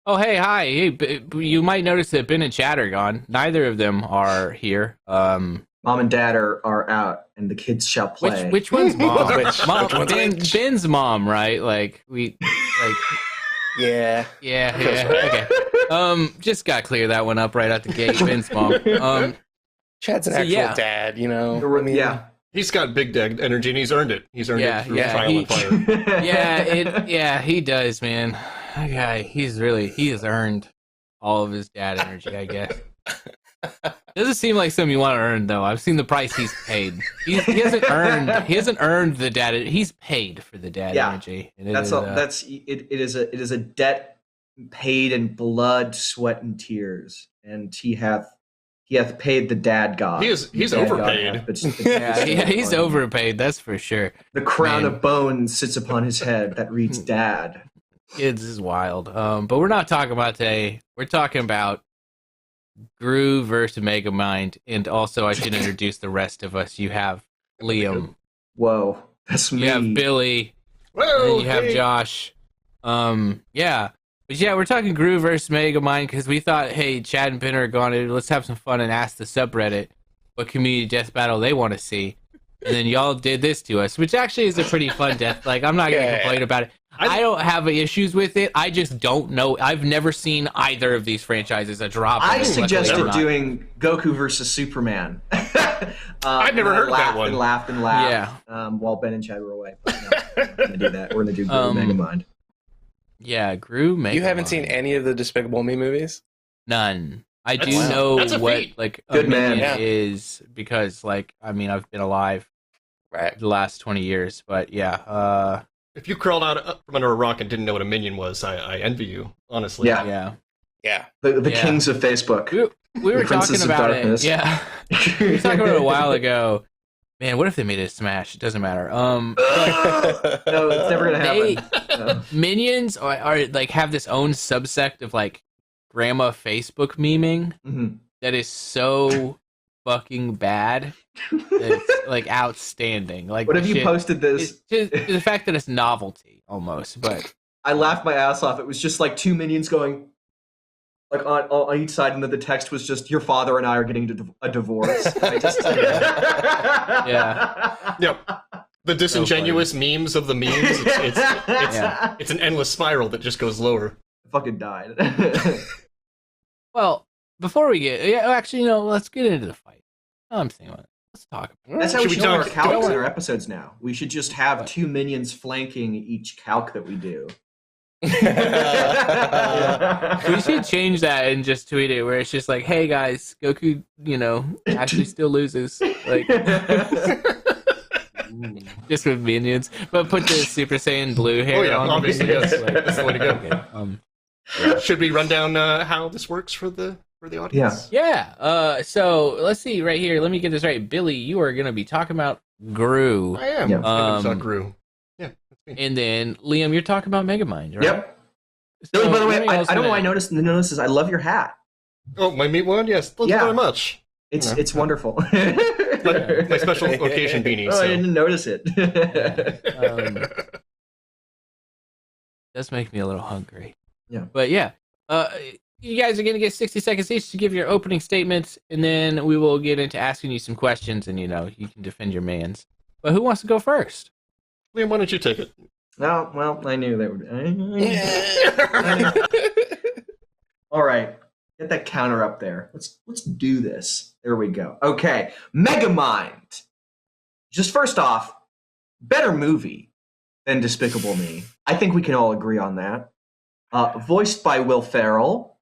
Oh, hey, hi. Hey, you might notice that Ben and Chad are gone. Neither of them are here. Mom and Dad are out, and the kids shall play. Which one's mom? Which one's which? Ben's mom, right? Like, Yeah. yeah. Okay. Just got to clear that one up right out the gate. Ben's mom. Chad's an So, actual yeah. dad, you know. Yeah. He's got big dad energy, and he's earned it. He's earned it through trial and fire. Yeah, he does, man. That guy, he has earned all of his dad energy, I guess. Doesn't seem like something you want to earn, though. I've seen the price he's paid. He hasn't earned the dad. He's paid for the dad energy. And it is a debt paid in blood, sweat, and tears, and he hath paid the dad god. He's overpaid. He's overpaid. That's for sure. The crown of bones sits upon his head that reads dad. Kids is wild. But we're not talking about today. We're talking about Gru versus Megamind, and also I should introduce the rest of us. You have Liam. Whoa, that's me. You have Billy. Whoa, and you have Josh. Yeah. But yeah, we're talking Gru versus Megamind because we thought, hey, Chad and Ben are gone. Let's have some fun and ask the subreddit what community death battle they want to see. And then y'all did this to us, which actually is a pretty fun death. Like, I'm not going to complain about it. I don't have issues with it. I just don't know. I've never seen either of these franchises a drop. I suggested doing Goku versus Superman. I've never heard of that one. And laughed. Yeah. While Ben and Chad were away. But no, we're going to do that. We're going to do Gru Megamind. Yeah, Gru Megamind. You haven't seen any of the Despicable Me movies? None. I do know what like a good minion man is because I've been alive the last 20 years, but yeah. If you crawled out from under a rock and didn't know what a minion was, I envy you, honestly. Yeah. The kings of Facebook. We were talking about it. Yeah. We were talking about it a while ago. Man, what if they made it a Smash? It doesn't matter. No, it's never gonna happen. Minions are like have this own subsect of like grandma Facebook memeing that is so fucking bad. It's like outstanding. Like, what have you posted this? The fact that it's novelty almost, but I laughed my ass off. It was just like two minions going like on each side, and then the text was just "Your father and I are getting a divorce." Yep. The disingenuous memes of the memes. It's an endless spiral that just goes lower. I fucking died. Well, before we let's get into the fight. I'm thinking about it. Let's talk about it. That's how we should do our calcs in our episodes now. We should just have two minions flanking each calc that we do. We should change that and just tweet it where it's just like, hey guys, Goku, actually still loses. Like just with minions. But put the Super Saiyan blue hair on. Obviously, yes. That's the way to go. Okay. Should we run down how this works for the audience? Yeah. So let's see right here. Let me get this right. Billy, you are going to be talking about Gru. I am. Yeah. Gru. Yeah. That's me. And then Liam, you're talking about Megamind, right? Yep. So, by the way, I don't know why I noticed this. I love your hat. Oh, my meat one? Yes. Thank you very much. It's wonderful. my special occasion beanie. Oh, I didn't notice it. Does make me a little hungry. Yeah. But yeah, you guys are going to get 60 seconds each to give your opening statements, and then we will get into asking you some questions, and you can defend your mans. But who wants to go first? Liam, why don't you take it? No, well, I knew that would. All right, get that counter up there. Let's do this. There we go. Okay, Megamind. Just first off, better movie than Despicable Me. I think we can all agree on that. Voiced by Will Ferrell.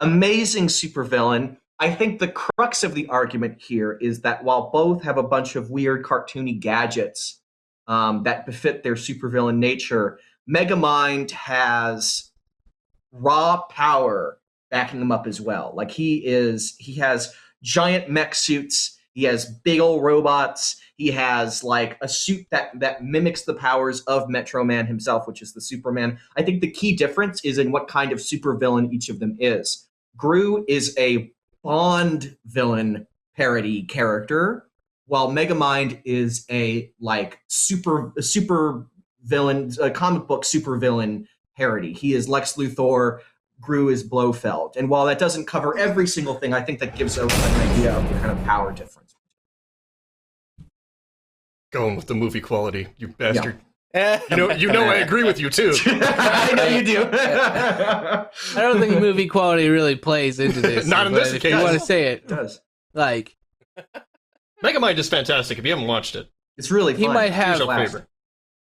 Amazing supervillain. I think the crux of the argument here is that while both have a bunch of weird cartoony gadgets that befit their supervillain nature, Megamind has raw power backing him up as well. Like he has giant mech suits. He has big old robots. He has like a suit that mimics the powers of Metro Man himself, which is the Superman. I think the key difference is in what kind of supervillain each of them is. Gru is a Bond villain parody character, while Megamind is a like super villain, a comic book super villain parody. He is Lex Luthor, Gru is Blofeld. And while that doesn't cover every single thing, I think that gives an idea of the kind of power difference. Going with the movie quality, you bastard. Yeah. You know I agree with you, too. I know you do. I don't think movie quality really plays into this. Not in but this if case. you want to say it, It does. like, Megamind is fantastic. If you haven't watched it, It's really he fun. might have here's our favorite.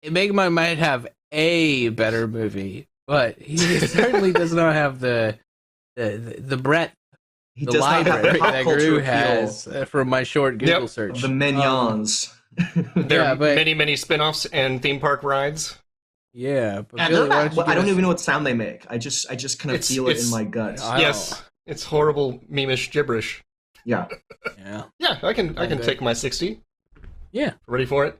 Megamind might have a better movie, but he certainly does not have the breadth, He the does not have library the pop that culture Gru appeal has from my short Google Yep. search. of the Mignons. There Yeah, are but- many spin-offs and theme park rides. Yeah, but Yeah, Billy, why don't you I give don't us- even know what sound they make. I just kind of It's- feel it in it's- my guts. I don't- Yes, it's horrible meme-ish gibberish. Yeah. Yeah, Yeah, I can Okay. take my 60. yeah. Ready for it?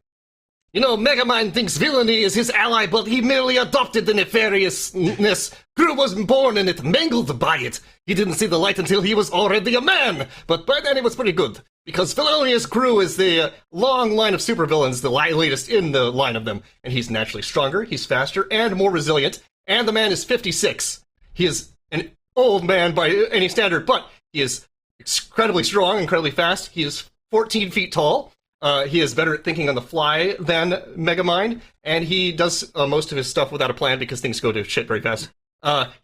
You know, Megamind thinks villainy is his ally, but he merely adopted the nefariousness. Gru wasn't born in it, mangled by it. He didn't see the light until he was already a man. But by then it was pretty good. Because Felonious Gru is the long line of supervillains, the latest in the line of them. And he's naturally stronger, he's faster, and more resilient. And the man is 56. He is an old man by any standard, but he is incredibly strong, incredibly fast. He is 14 feet tall. He is better at thinking on the fly than Megamind, and he does most of his stuff without a plan because things go to shit very fast.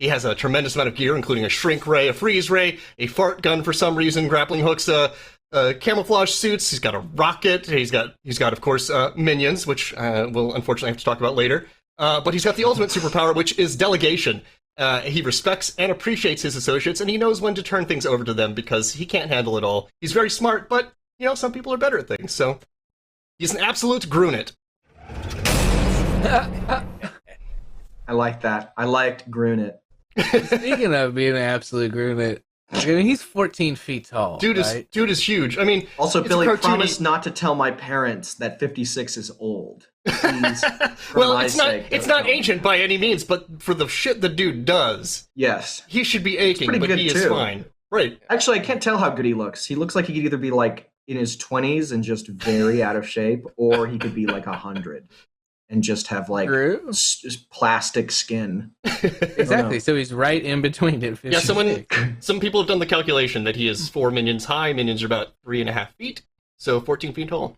He has a tremendous amount of gear, including a shrink ray, a freeze ray, a fart gun for some reason, grappling hooks, camouflage suits. He's got a rocket. He's got of course, minions, which we'll unfortunately have to talk about later. But he's got the ultimate superpower, which is delegation. He respects and appreciates his associates, and he knows when to turn things over to them because he can't handle it all. He's very smart, but you know, some people are better at things, so he's an absolute Grunit. I like that. I liked Grunit. Speaking of being an absolute Grunit, I mean, he's 14 feet tall. Dude is huge. I mean, Also, it's Billy, a cartoony- promise not to tell my parents that 56 is old. Please, for Well, my it's not sake, it's don't not tell me. ancient by any means, but for the shit the dude does, Yes. he should be aching, pretty but good, he is too. fine. Right. Actually, I can't tell how good he looks. He looks like he could either be like in his 20s and just very out of shape, or he could be like 100 and just have like Gru? just plastic skin. Exactly. So he's right in between it. Yeah, some people have done the calculation that he is 4 minions high. Minions are about 3.5 feet, so 14 feet tall.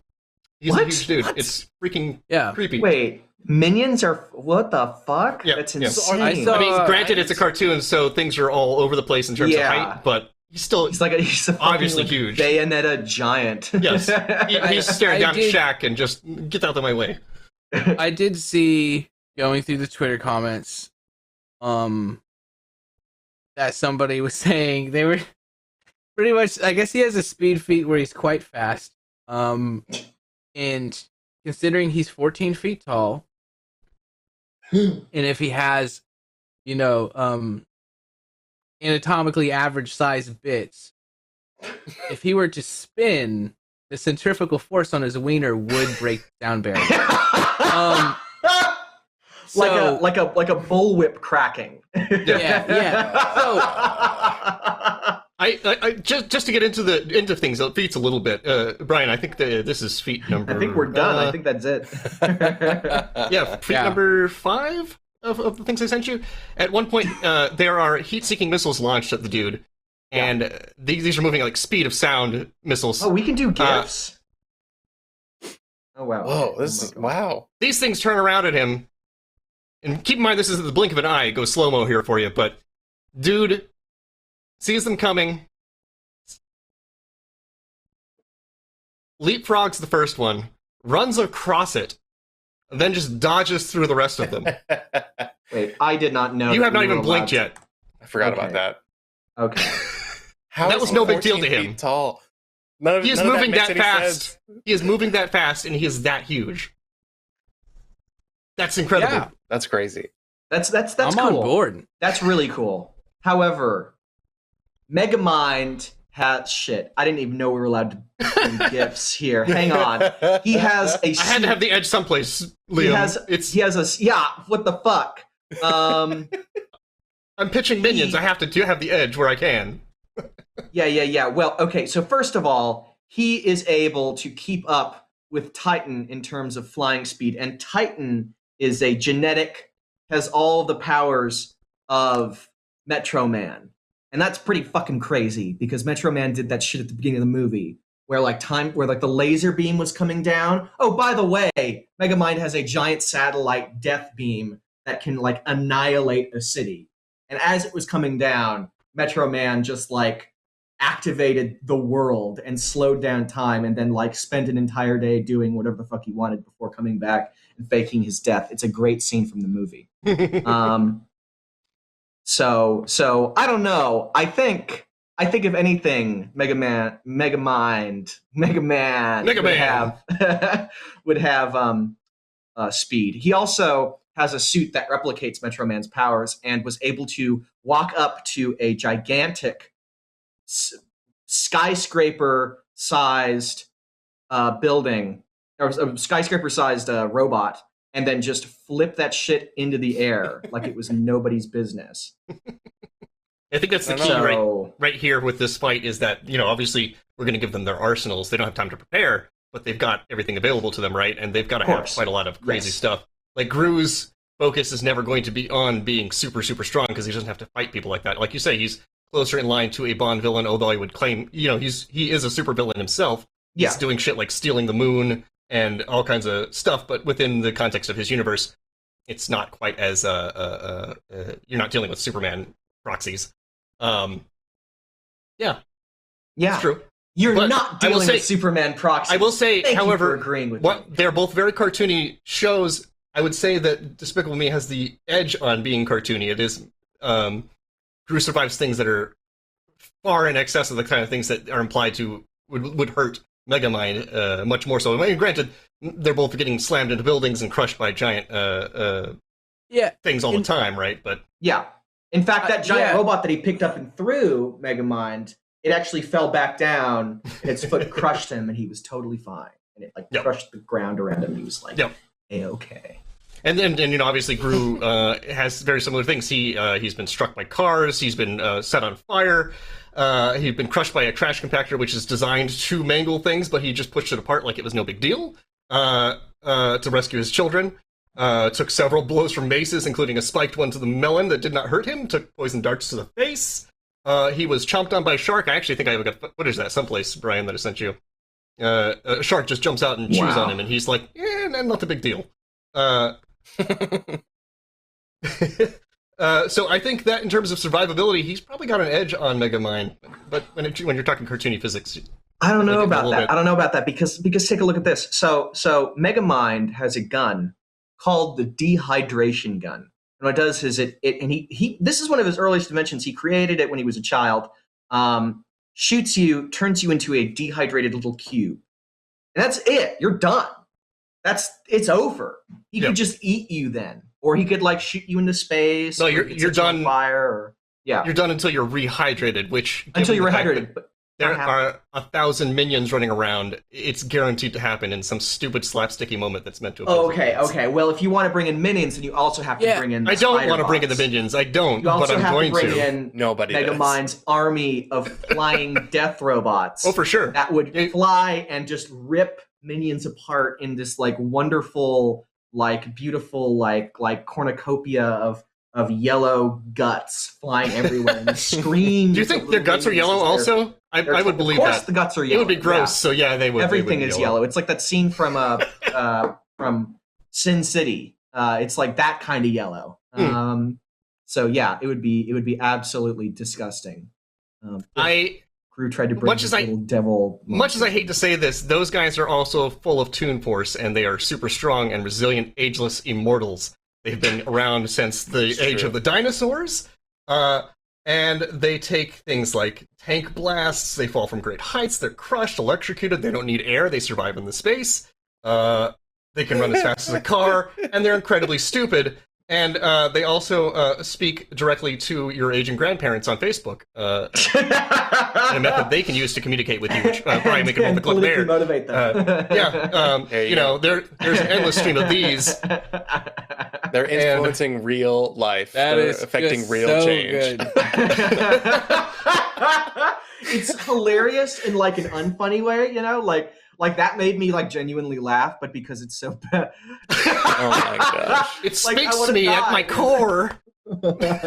He's What? a huge dude. What? It's freaking Yeah. creepy. Wait, minions are what the fuck? Yeah, That's yeah. insane. I saw- I mean, granted, it's a cartoon, so things are all over the place in terms Yeah. of height, but he's still he's a fucking, obviously like, huge. Bayonetta giant. Yes. He's staring I down did- at Shaq and just get out of my way. I did see going through the Twitter comments, that somebody was saying they were pretty much. I guess he has a speed feat where he's quite fast. And considering he's 14 feet tall, and if he has, you know, anatomically average size bits, if he were to spin, the centrifugal force on his wiener would break down barrier. So- like a bullwhip cracking. yeah. So I just to get into things, feats a little bit. Brian, I think this is feat number. I think we're done. I think that's it. Yeah, feat Yeah. number 5 of the things I sent you. At one point, there are heat-seeking missiles launched at the dude, and these are moving at like speed of sound missiles. Oh, we can do gifts. Oh wow. Whoa, Oh, this my is God. wow. These things turn around at him, and keep in mind this is at the blink of an eye. It goes slow-mo here for you, but dude sees them coming, leapfrogs the first one, runs across it, and then just dodges through the rest of them. Wait, I did not know. You that have not we were even blinked allowed yet. I forgot Okay. about that. Okay. How That is was he no big deal to 14 him. feet tall. None of, He is none of moving makes that any fast. sense. He is moving that fast, and he is that huge. That's incredible. yeah, That's crazy. That's I'm cool. on board. That's really cool. However, Megamind has shit. I didn't even know we were allowed to do gifts here. Hang on. He has a. I had to have the edge someplace, Liam. He has a. Yeah. What the fuck? I'm pitching minions. I have to have the edge where I can. Yeah. Well, okay. So first of all, he is able to keep up with Titan in terms of flying speed, and Titan is a genetic has all the powers of Metro Man. And that's pretty fucking crazy because Metro Man did that shit at the beginning of the movie where the laser beam was coming down. Oh, by the way, Megamind has a giant satellite death beam that can like annihilate a city. And as it was coming down, Metro Man just like activated the world and slowed down time and then like spent an entire day doing whatever the fuck he wanted before coming back and faking his death. It's a great scene from the movie. So I don't know. I think if anything, Megamind would have speed. He also has a suit that replicates Metro Man's powers and was able to walk up to a gigantic skyscraper-sized building, or a skyscraper-sized robot, and then just flip that shit into the air like it was nobody's business. I think that's the key right here with this fight is that, obviously we're going to give them their arsenals. They don't have time to prepare, but they've got everything available to them, right? And they've got to have quite a lot of crazy stuff. Like, Gru's focus is never going to be on being super, super strong because he doesn't have to fight people like that. Like you say, he's closer in line to a Bond villain, although I would claim, he is a super villain himself. He's doing shit like stealing the moon and all kinds of stuff, but within the context of his universe, it's not quite as, you're not dealing with Superman proxies. Yeah. It's true. You're not dealing with Superman proxies. I will say, Thank however, you for agreeing with me. They're both very cartoony shows. I would say that Despicable Me has the edge on being cartoony. It is, Gru survives things that are far in excess of the kind of things that are implied to would hurt Megamind, much more so. I mean, granted, they're both getting slammed into buildings and crushed by giant things all the time, right? But in fact, that giant robot that he picked up and threw Megamind, it actually fell back down, and its foot crushed him, and he was totally fine. And it crushed the ground around him, and he was like, A-okay. And then obviously Gru has very similar things. He's been struck by cars. He's been set on fire. He's been crushed by a trash compactor, which is designed to mangle things, but he just pushed it apart like it was no big deal to rescue his children. Took several blows from maces, including a spiked one to the melon that did not hurt him. Took poison darts to the face. He was chomped on by a shark. I actually think I got footage of that someplace, Brian, that I sent you. A shark just jumps out and chews on him, and he's like, not a big deal. So I think that in terms of survivability, he's probably got an edge on Megamind. But when you're talking cartoony physics, I don't know about that. I don't know about that because take a look at this. So Megamind has a gun called the dehydration gun. And what it does is he this is one of his earliest inventions. He created it when he was a child. Shoots you, turns you into a dehydrated little cube. And that's it. You're done. It's over. He could just eat you then. Or he could like shoot you into space. No, you're done. On fire. Or, you're done until you're rehydrated. Until you're rehydrated. But there are 1,000 minions running around. It's guaranteed to happen in some stupid slapsticky moment that's meant to. Okay. Well, if you want to bring in minions, then you also have to bring in. I don't want to bring in the minions. I don't. You also but I'm have going to bring in Nobody Megamind's army of flying death robots. Oh, for sure. That would fly and just rip minions apart in this like wonderful, like beautiful, like cornucopia of yellow guts flying everywhere and screams. Do you think their guts are yellow also? I would believe that. Of course the guts are yellow. It would be gross, so they would. Everything is is yellow. It's like that scene from Sin City. It's like that kind of yellow. So yeah, it would be absolutely disgusting. Gru tried to bring this little devil. Much as I hate to say this, those guys are also full of Toon Force, and they are super strong and resilient, ageless immortals. They've been around since the age of the dinosaurs, and they take things like tank blasts. They fall from great heights. They're crushed, electrocuted. They don't need air. They survive in the space. They can run as fast as a car, and they're incredibly stupid. And they also speak directly to your aging grandparents on Facebook. A method they can use to communicate with you, which probably make them look there. Motivate them. There's an endless stream of these. They're influencing real life. They're affecting real change. Good. It's hilarious in like an unfunny way, like that made me like genuinely laugh, but because it's so bad. Oh my gosh. It speaks to me at my core. Okay,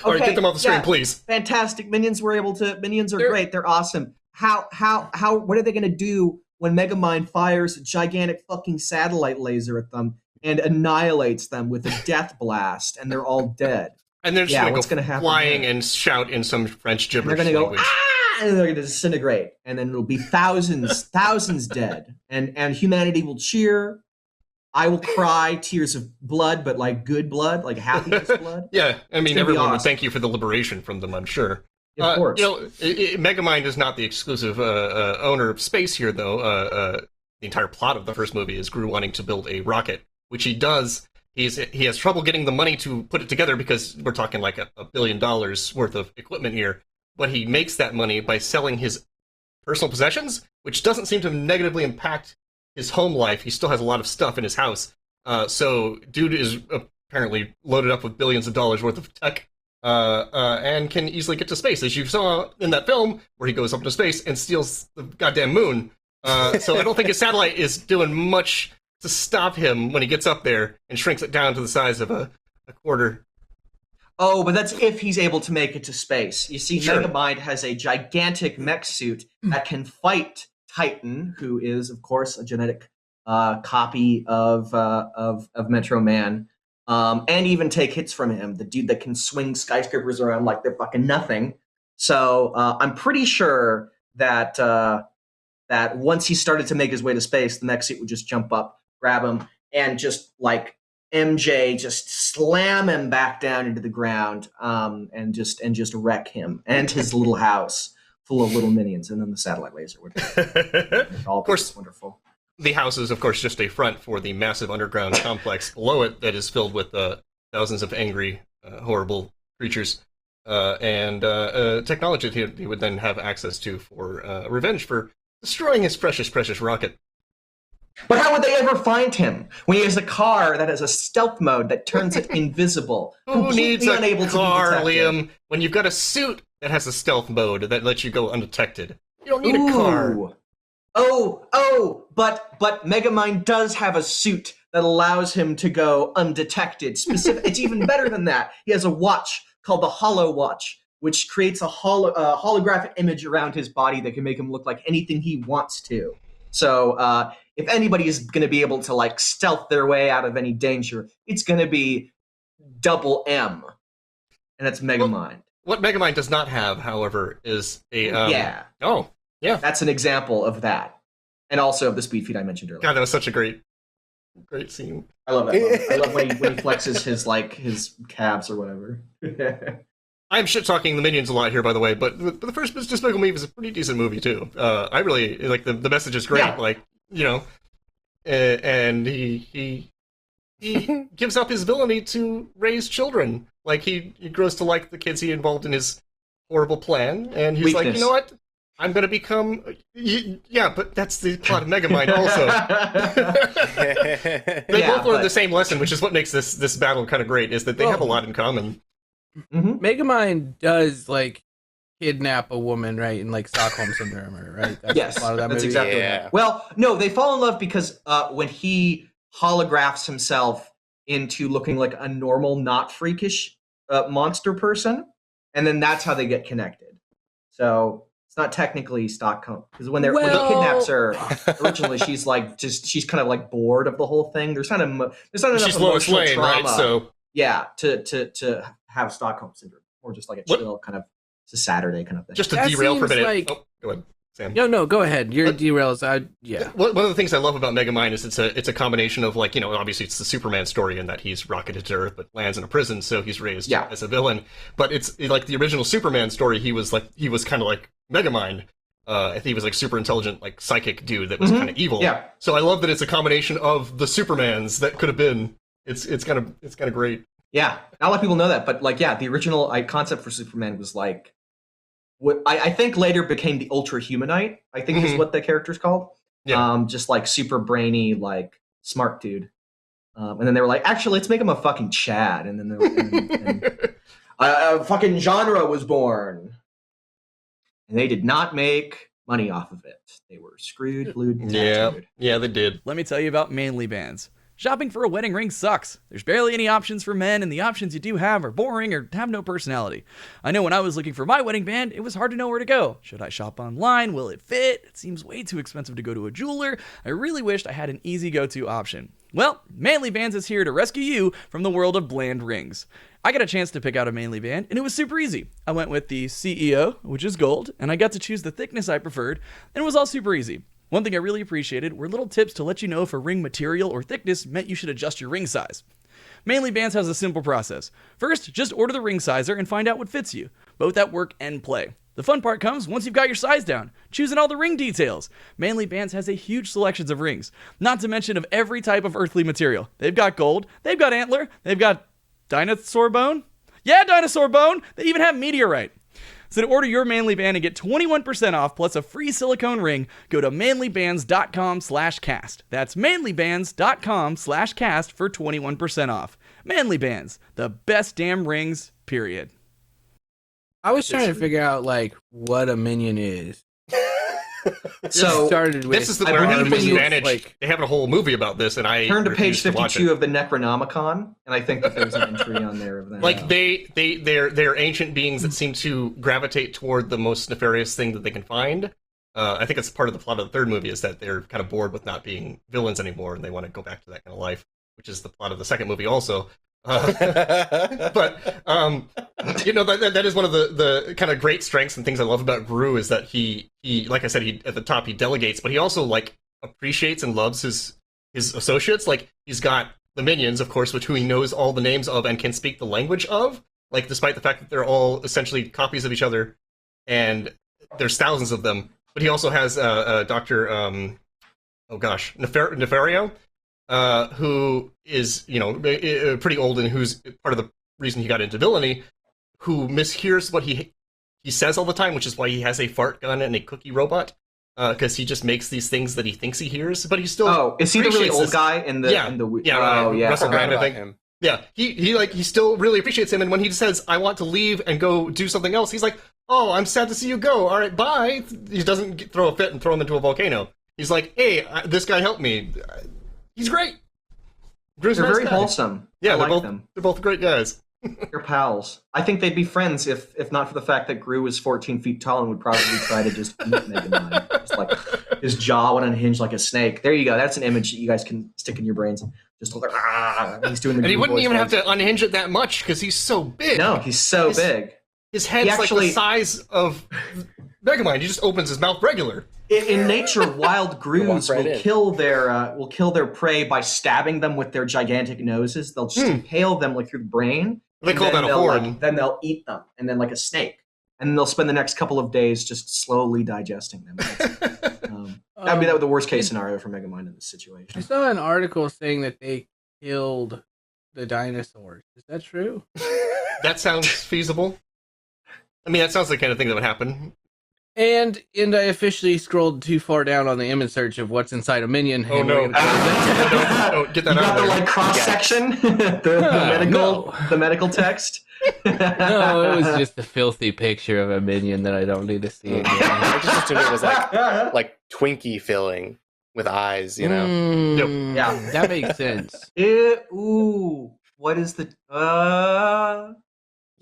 All right, get them off the screen, please. Fantastic. Minions are great. They're awesome. What are they going to do when Megamind fires a gigantic fucking satellite laser at them and annihilates them with a death blast and they're all dead? And they're just what's going to happen flying and shout in some French gibberish language. They're going to go, ah! and they're going to disintegrate. And then it'll be thousands dead. And humanity will cheer. I will cry tears of blood, but like good blood, like happiness blood. Yeah, I mean, everyone would thank you for the liberation from them, I'm sure. Of course. Megamind is not the exclusive owner of space here, though. The entire plot of the first movie is Gru wanting to build a rocket, which he does. He has trouble getting the money to put it together because we're talking like $1 billion worth of equipment here. But he makes that money by selling his personal possessions, which doesn't seem to negatively impact his home life. He still has a lot of stuff in his house. So dude is apparently loaded up with billions of dollars worth of tech and can easily get to space, as you saw in that film where he goes up into space and steals the goddamn moon. So I don't think his satellite is doing much to stop him when he gets up there and shrinks it down to the size of a quarter. Oh, but that's if he's able to make it to space. You see, Sure. Megamind has a gigantic mech suit that can fight Titan, who is, of course, a genetic copy of Metro Man, and even take hits from him. The dude that can swing skyscrapers around like they're fucking nothing. So I'm pretty sure that that once he started to make his way to space, the mech suit would just jump up, grab him, and just like MJ, just slam him back down into the ground, and just wreck him and his little house full of little minions, and then the satellite laser would all Of course, wonderful. The house is, of course, just a front for the massive underground complex below it that is filled with thousands of angry, horrible creatures and technology that he would then have access to for revenge for destroying his precious rocket. But how would they ever find him when he has a car that has a stealth mode that turns it invisible? Who needs a unable car, to be detected? Liam, when you've got a suit that has a stealth mode that lets you go undetected? You don't need a car. But Megamind does have a suit that allows him to go undetected. It's even better than that. He has a watch called the Hollow Watch, which creates a holographic image around his body that can make him look like anything he wants to. So if anybody is going to be able to like stealth their way out of any danger, it's going to be Double M, and that's Megamind. What Megamind does not have, however, is a yeah. Oh, yeah. That's an example of that, and also of the speed feed I mentioned earlier. God, that was such a great scene. I love that moment. I love when he flexes his calves or whatever. I'm shit talking the Minions a lot here, by the way, but the first Despicable Me is a pretty decent movie too. I really like the message is great. Yeah. Like, you know, and he gives up his ability to raise children. Like he grows to like the kids he involved in his horrible plan, and he's like, you know what? I'm going to become... Yeah, but that's the plot of Megamind also. They both learn the same lesson, which is what makes this battle kind of great, is that they have a lot in common. Mm-hmm. Megamind does, like, kidnap a woman, right, in, like, Stockholm Syndrome, right? That's yes, a lot of that that's movie. exactly right. Well, no, they fall in love because when he holographs himself into looking like a normal, not freakish monster person, and then that's how they get connected. So... It's not technically Stockholm because when he kidnaps her originally, she's kind of like bored of the whole thing. There's not enough emotional trauma, right? So yeah, to have Stockholm syndrome or just like a chill kind of, it's a Saturday kind of thing. Just to derail for a minute. Like... Oh, go ahead, Sam. No, go ahead. Your derails. Yeah. One of the things I love about Megamind is it's a combination of, like, you know, obviously it's the Superman story in that he's rocketed to Earth but lands in a prison, so he's raised as a villain. But it's like the original Superman story. He was kind of like Megamind. I think he was like super intelligent, like psychic dude that was kind of evil. Yeah. So I love that it's a combination of the Supermans that could have been. It's kind of great. Yeah, not a lot of people know that, but like, yeah, the original concept for Superman was like what I think later became the Ultra Humanite. I think is what the character's called. Yeah. Just like super brainy, like smart dude. And then they were like, actually, let's make him a fucking Chad. And then they were, fucking genre was born. And they did not make money off of it. They were screwed, glued, and tattooed. Yeah, they did. Let me tell you about manly bands. Shopping for a wedding ring sucks. There's barely any options for men, and the options you do have are boring or have no personality. I know when I was looking for my wedding band, it was hard to know where to go. Should I shop online? Will it fit? It seems way too expensive to go to a jeweler. I really wished I had an easy go-to option. Well, Manly Bands is here to rescue you from the world of bland rings. I got a chance to pick out a manly band, and it was super easy. I went with the CEO, which is gold, and I got to choose the thickness I preferred, and it was all super easy. One thing I really appreciated were little tips to let you know if a ring material or thickness meant you should adjust your ring size. Manly Bands has a simple process. First, just order the ring sizer and find out what fits you, both at work and play. The fun part comes once you've got your size down, choosing all the ring details. Manly Bands has a huge selection of rings, not to mention of every type of earthly material. They've got gold, they've got antler, they've got dinosaur bone. Yeah, dinosaur bone! They even have meteorite. So to order your Manly Band and get 21% off plus a free silicone ring, go to manlybands.com/cast. That's manlybands.com/cast for 21% off. Manly Bands, the best damn rings, period. I was trying to figure out like what a minion is. So started with, this is where I have a disadvantage. Like, they have a whole movie about this, and I turned to page 52 of the Necronomicon, and I think that there's an entry on there of that. Like they're ancient beings that seem to gravitate toward the most nefarious thing that they can find. I think it's part of the plot of the third movie is that they're kind of bored with not being villains anymore, and they want to go back to that kind of life, which is the plot of the second movie also. But you know, that is one of the kind of great strengths and things I love about Gru is that he like I said, he at the top he delegates, but he also like appreciates and loves his associates. Like he's got the minions, of course, which who he knows all the names of and can speak the language of. Like despite the fact that they're all essentially copies of each other, and there's thousands of them. But he also has Dr. Nefario. Who is, you know, pretty old and who's part of the reason he got into villainy, who mishears what he says all the time, which is why he has a fart gun and a cookie robot, because he just makes these things that he thinks he hears, but he still. Oh, is he the really old guy in the? Yeah, Russell Brand, I think. Him. Yeah, he still really appreciates him, and when he says, "I want to leave and go do something else," he's like, "Oh, I'm sad to see you go. All right, bye." He doesn't throw a fit and throw him into a volcano. He's like, "Hey, this guy helped me." He's great. They're very wholesome. Yeah, them. They're both great guys. They're pals. I think they'd be friends if not for the fact that Gru is 14 feet tall and would probably try to just eat Megamind. Just like his jaw would unhinge like a snake. There you go. That's an image that you guys can stick in your brains. Just like he's doing the. And he wouldn't even have to unhinge it that much because he's so big. No, he's so big. His head's like the size of Megamind. He just opens his mouth regular. In nature, wild Grus will kill their prey by stabbing them with their gigantic noses. They'll just impale them like through the brain. They call that a horn. Then they'll eat them, and then like a snake, and then they'll spend the next couple of days just slowly digesting them. That'd be the worst case scenario for Megamind in this situation. I saw an article saying that they killed the dinosaurs. Is that true? That sounds feasible. I mean, that sounds like the kind of thing that would happen. And I officially scrolled too far down on the image search of what's inside a minion. Oh no! Get that you got the like cross section, the medical text. No, it was just a filthy picture of a minion that I don't need to see again. I just assumed it was like Twinkie filling with eyes, you know. Yeah, that makes sense. Ooh, what is the?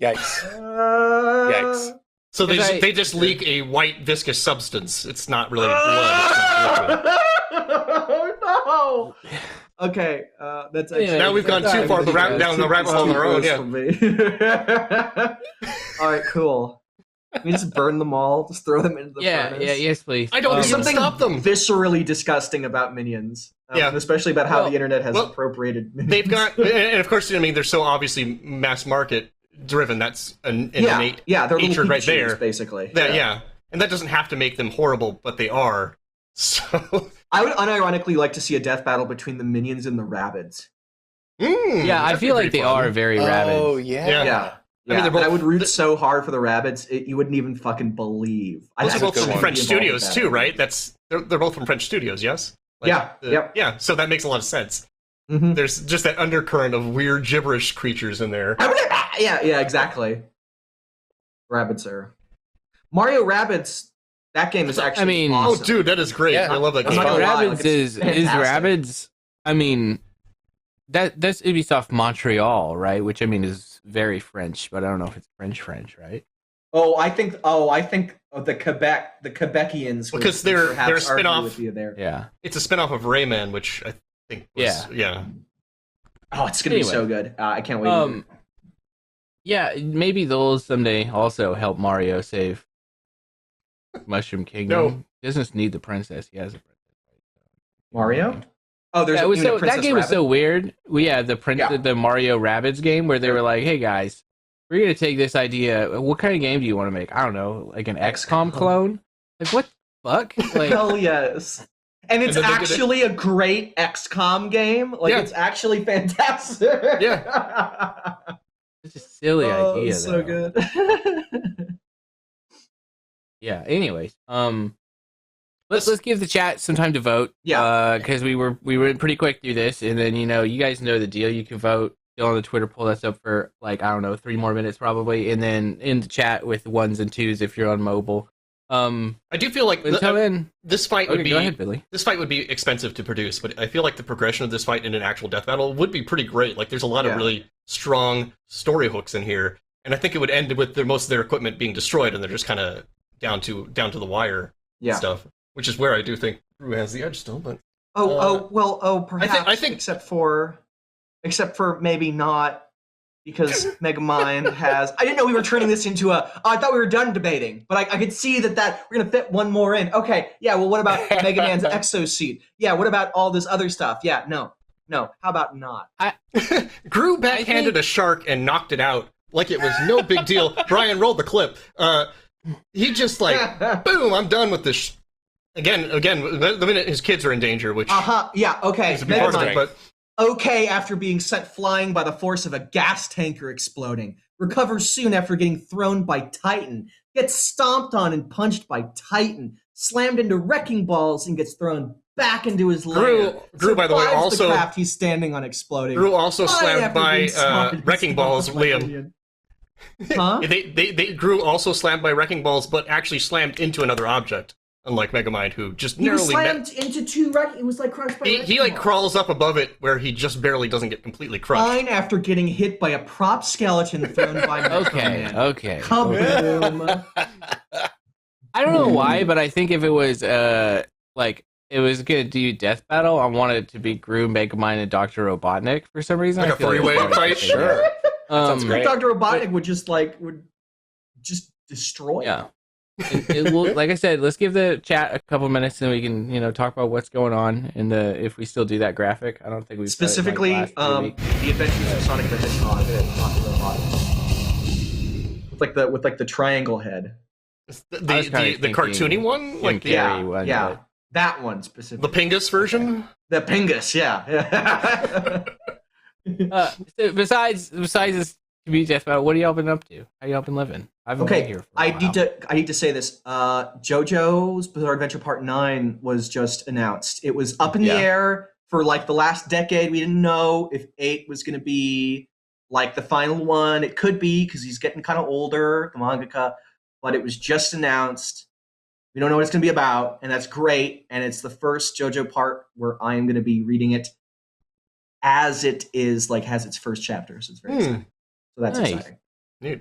Yikes! Yikes! So they just leak a white viscous substance. It's not really blood. Oh, no. Okay, that's actually... Now we've gone too far down the rabbit hole on our own. Yeah. All right, cool. We just burn them all. Just throw them into the furnace. Yeah, yes, please. I don't even stop them. Viscerally disgusting about minions. Especially about how the internet has appropriated minions. They've got, and of course, I mean, they're so obviously mass market driven. That's an innate they're nature right there, basically. And that doesn't have to make them horrible, but they are. So I would unironically like to see a death battle between the minions and the Rabbids. Yeah, I feel like they are very Rabbids. Oh yeah. I mean, I would root so hard for the Rabbids, you wouldn't even fucking believe. Those are both from French studios too, right? They're both from French studios, yes. Yeah. So that makes a lot of sense. Mm-hmm. There's just that undercurrent of weird gibberish creatures in there. Yeah, exactly. Rabbids are Mario Rabbids. That game is actually. I mean, awesome. Oh, dude, that is great. Yeah. I love that I'm game. not gonna lie, Rabbids like, it's is fantastic. Rabbids. I mean, that's Ubisoft Montreal, right? Which I mean is very French, but I don't know if it's French, right? I think the Quebecians would Because they're perhaps a spin-off. argue with you there. Yeah. It's a spin-off of Rayman, which I think was, yeah. Oh, it's gonna be so good. I can't wait. Yeah, maybe they'll someday also help Mario save Mushroom Kingdom. No. He doesn't just need the princess; he has a princess. Mario? Oh, there's Yeah, it was even a so, that Princess game was Rabbit? so weird. Yeah, Yeah. the Mario Rabbids game where they were like, "Hey guys, we're gonna take this idea. What kind of game do you want to make? I don't know, like an XCOM clone. Like what the fuck? Like Hell yes. And it's And then they did it. actually a great XCOM game. Like, Yeah. it's actually fantastic. Yeah. it's a silly idea. So though. good. Yeah. Anyways, let's give the chat some time to vote. Yeah. Because we went pretty quick through this, and then you guys know the deal. You can vote. Still on the Twitter poll. That's up for like I don't know 3 more minutes probably, and then in the chat with 1s and 2s if you're on mobile. I do feel like Until then, this fight would be go ahead, Billy. this fight would be expensive to produce, but I feel like the progression of this fight in an actual death battle would be pretty great. Like there's a lot of really strong story hooks in here, and I think it would end with most of their equipment being destroyed, and they're just kind of down to the wire stuff, which is where I do think Gru has the edge still. But perhaps I think except for maybe not. Because Megamind has... I didn't know we were turning this into I thought we were done debating, but I could see that we're going to fit one more in. Okay, yeah, well, what about Mega Man's exosuit? Yeah, what about all this other stuff? Yeah, no. How about not? Gru backhanded a shark and knocked it out like it was no big deal. Brian, roll the clip. He just like, boom, I'm done with this. Again, the minute his kids are in danger, which... yeah, okay. is a big part of it, but... Okay after being sent flying by the force of a gas tanker exploding. Recovers soon after getting thrown by Titan. Gets stomped on and punched by Titan. Slammed into wrecking balls and gets thrown back into his lair. Gru, by the way, also... the craft he's standing on exploding. Gru also slammed by wrecking balls, Liam. Huh? Gru also slammed by wrecking balls, but actually slammed into another object. Unlike Megamind, who just he was narrowly slammed into 2 It was like crushed by he like crawls up above it where he just barely doesn't get completely crushed. Fine after getting hit by a prop skeleton thrown by Megamind. Okay. Kaboom. I don't know why, but I think if it was like it was gonna do death battle, I wanted it to be Gru, Megamind, and Dr. Robotnik for some reason. Like I a feel three-way it's fight? Sure. Sounds great. Dr. Robotnik would just destroy Yeah. It will, like I said, let's give the chat a couple minutes and we can, talk about what's going on in the if we still do that graphic. I don't think we've specifically done it in, like, the last 3 weeks. the Adventures of Sonic the Hedgehog with like the triangle head. The cartoony one, like the Carrey one, but- that one specifically. the Pingus version. The Pingus, yeah. So besides this community death battle, what have y'all been up to? How y'all been living? I've been Okay, here for a I while. need to say this. JoJo's Bizarre Adventure Part 9 was just announced. It was up in the air for like the last decade. We didn't know if 8 was going to be like the final one. It could be because he's getting kind of older, the mangaka, but it was just announced. We don't know what it's going to be about, and that's great. And it's the first JoJo part where I am going to be reading it as it is, like has its first chapter. So it's very exciting. So that's Nice. exciting. Neat.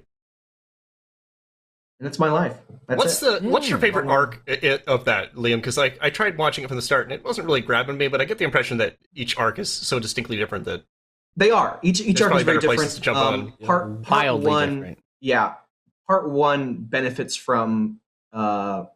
And that's my life. That's What's your favorite arc of that, Liam? Because I tried watching it from the start and it wasn't really grabbing me, but I get the impression that each arc is so distinctly different that they are. Each arc is very better different. places to jump on. Part Wildly 1, different. yeah. Part 1 benefits from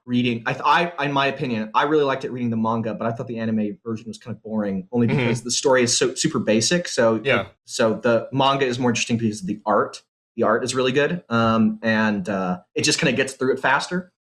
reading. I in my opinion, I really liked it reading the manga, but I thought the anime version was kind of boring, only because the story is so super basic. So so the manga is more interesting because of the art. The art is really good, and it just kind of gets through it faster.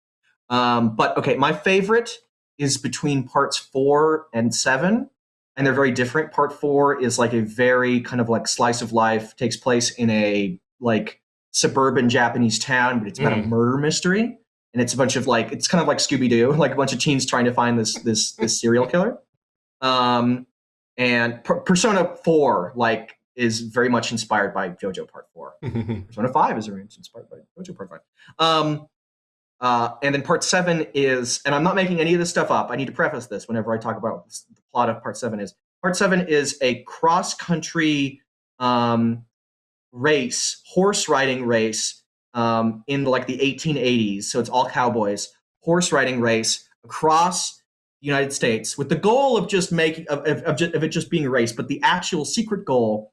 But okay, my favorite is between parts 4 and 7, and they're very different. Part 4 is like a very kind of like slice of life, takes place in a like suburban Japanese town, but it's about a murder mystery, and it's a bunch of like it's kind of like Scooby-Doo, like a bunch of teens trying to find this serial killer. And Persona 4 like is very much inspired by JoJo Part 4. Persona 5 is very much inspired by JoJo Part 5. And then part 7 is, and I'm not making any of this stuff up. I need to preface this whenever I talk about the plot of part 7 is. Part 7 is a cross-country race, horse riding race in like the 1880s. So it's all cowboys, horse riding race across the United States with the goal of just making of it just being a race. But the actual secret goal,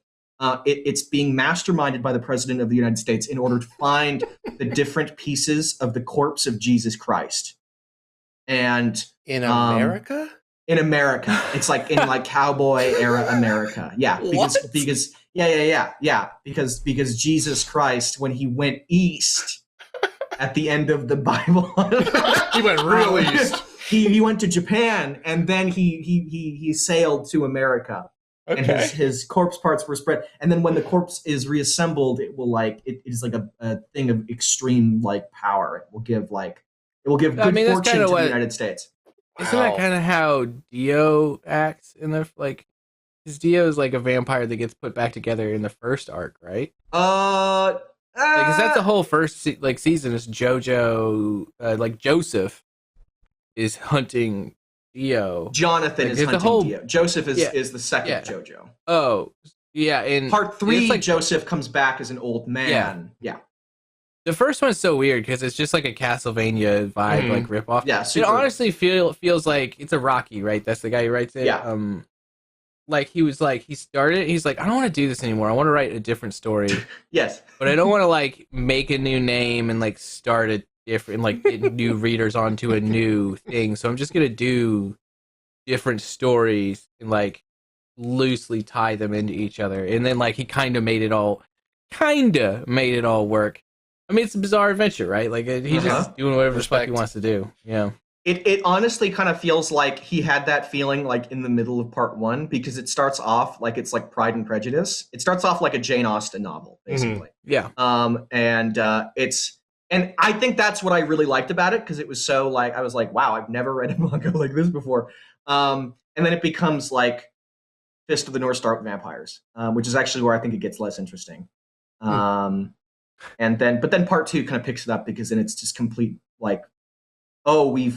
it's being masterminded by the President of the United States in order to find the different pieces of the corpse of Jesus Christ. And in America? In America. It's like in like cowboy era America. Yeah. Because Jesus Christ, when he went east at the end of the Bible, he went real east. He went to Japan, and then he sailed to America. Okay. And his corpse parts were spread. And then when the corpse is reassembled, it will like it is like a thing of extreme like power. It will give good fortune to the United States. Isn't that kind of how Dio acts in the like? Because Dio is like a vampire that gets put back together in the first arc, right? Because that's the whole first season is JoJo, like Joseph is hunting Dio. Jonathan is hunting Dio. Joseph is the second JoJo. Oh, yeah. In part 3, like, Joseph comes back as an old man. Yeah. The first one's so weird because it's just like a Castlevania vibe, like ripoff. Yeah, it honestly feels like it's a Rocky, right? That's the guy who writes it. Yeah. Like he was like he's like, I don't want to do this anymore. I want to write a different story. Yes. But I don't want to like make a new name and like start a different like get new readers onto a new thing. So I'm just gonna do different stories and like loosely tie them into each other. And then like he kind of made it all work. I mean, it's a bizarre adventure, right? Like he's just doing whatever the fuck he wants to do. Yeah. It honestly kind of feels like he had that feeling like in the middle of part 1 because it starts off like it's like Pride and Prejudice. It starts off like a Jane Austen novel, basically. Yeah. And I think that's what I really liked about it because it was so like I was like, wow, I've never read a manga like this before. And then it becomes like Fist of the North Star with vampires, which is actually where I think it gets less interesting. But then part 2 kind of picks it up because then it's just complete like, we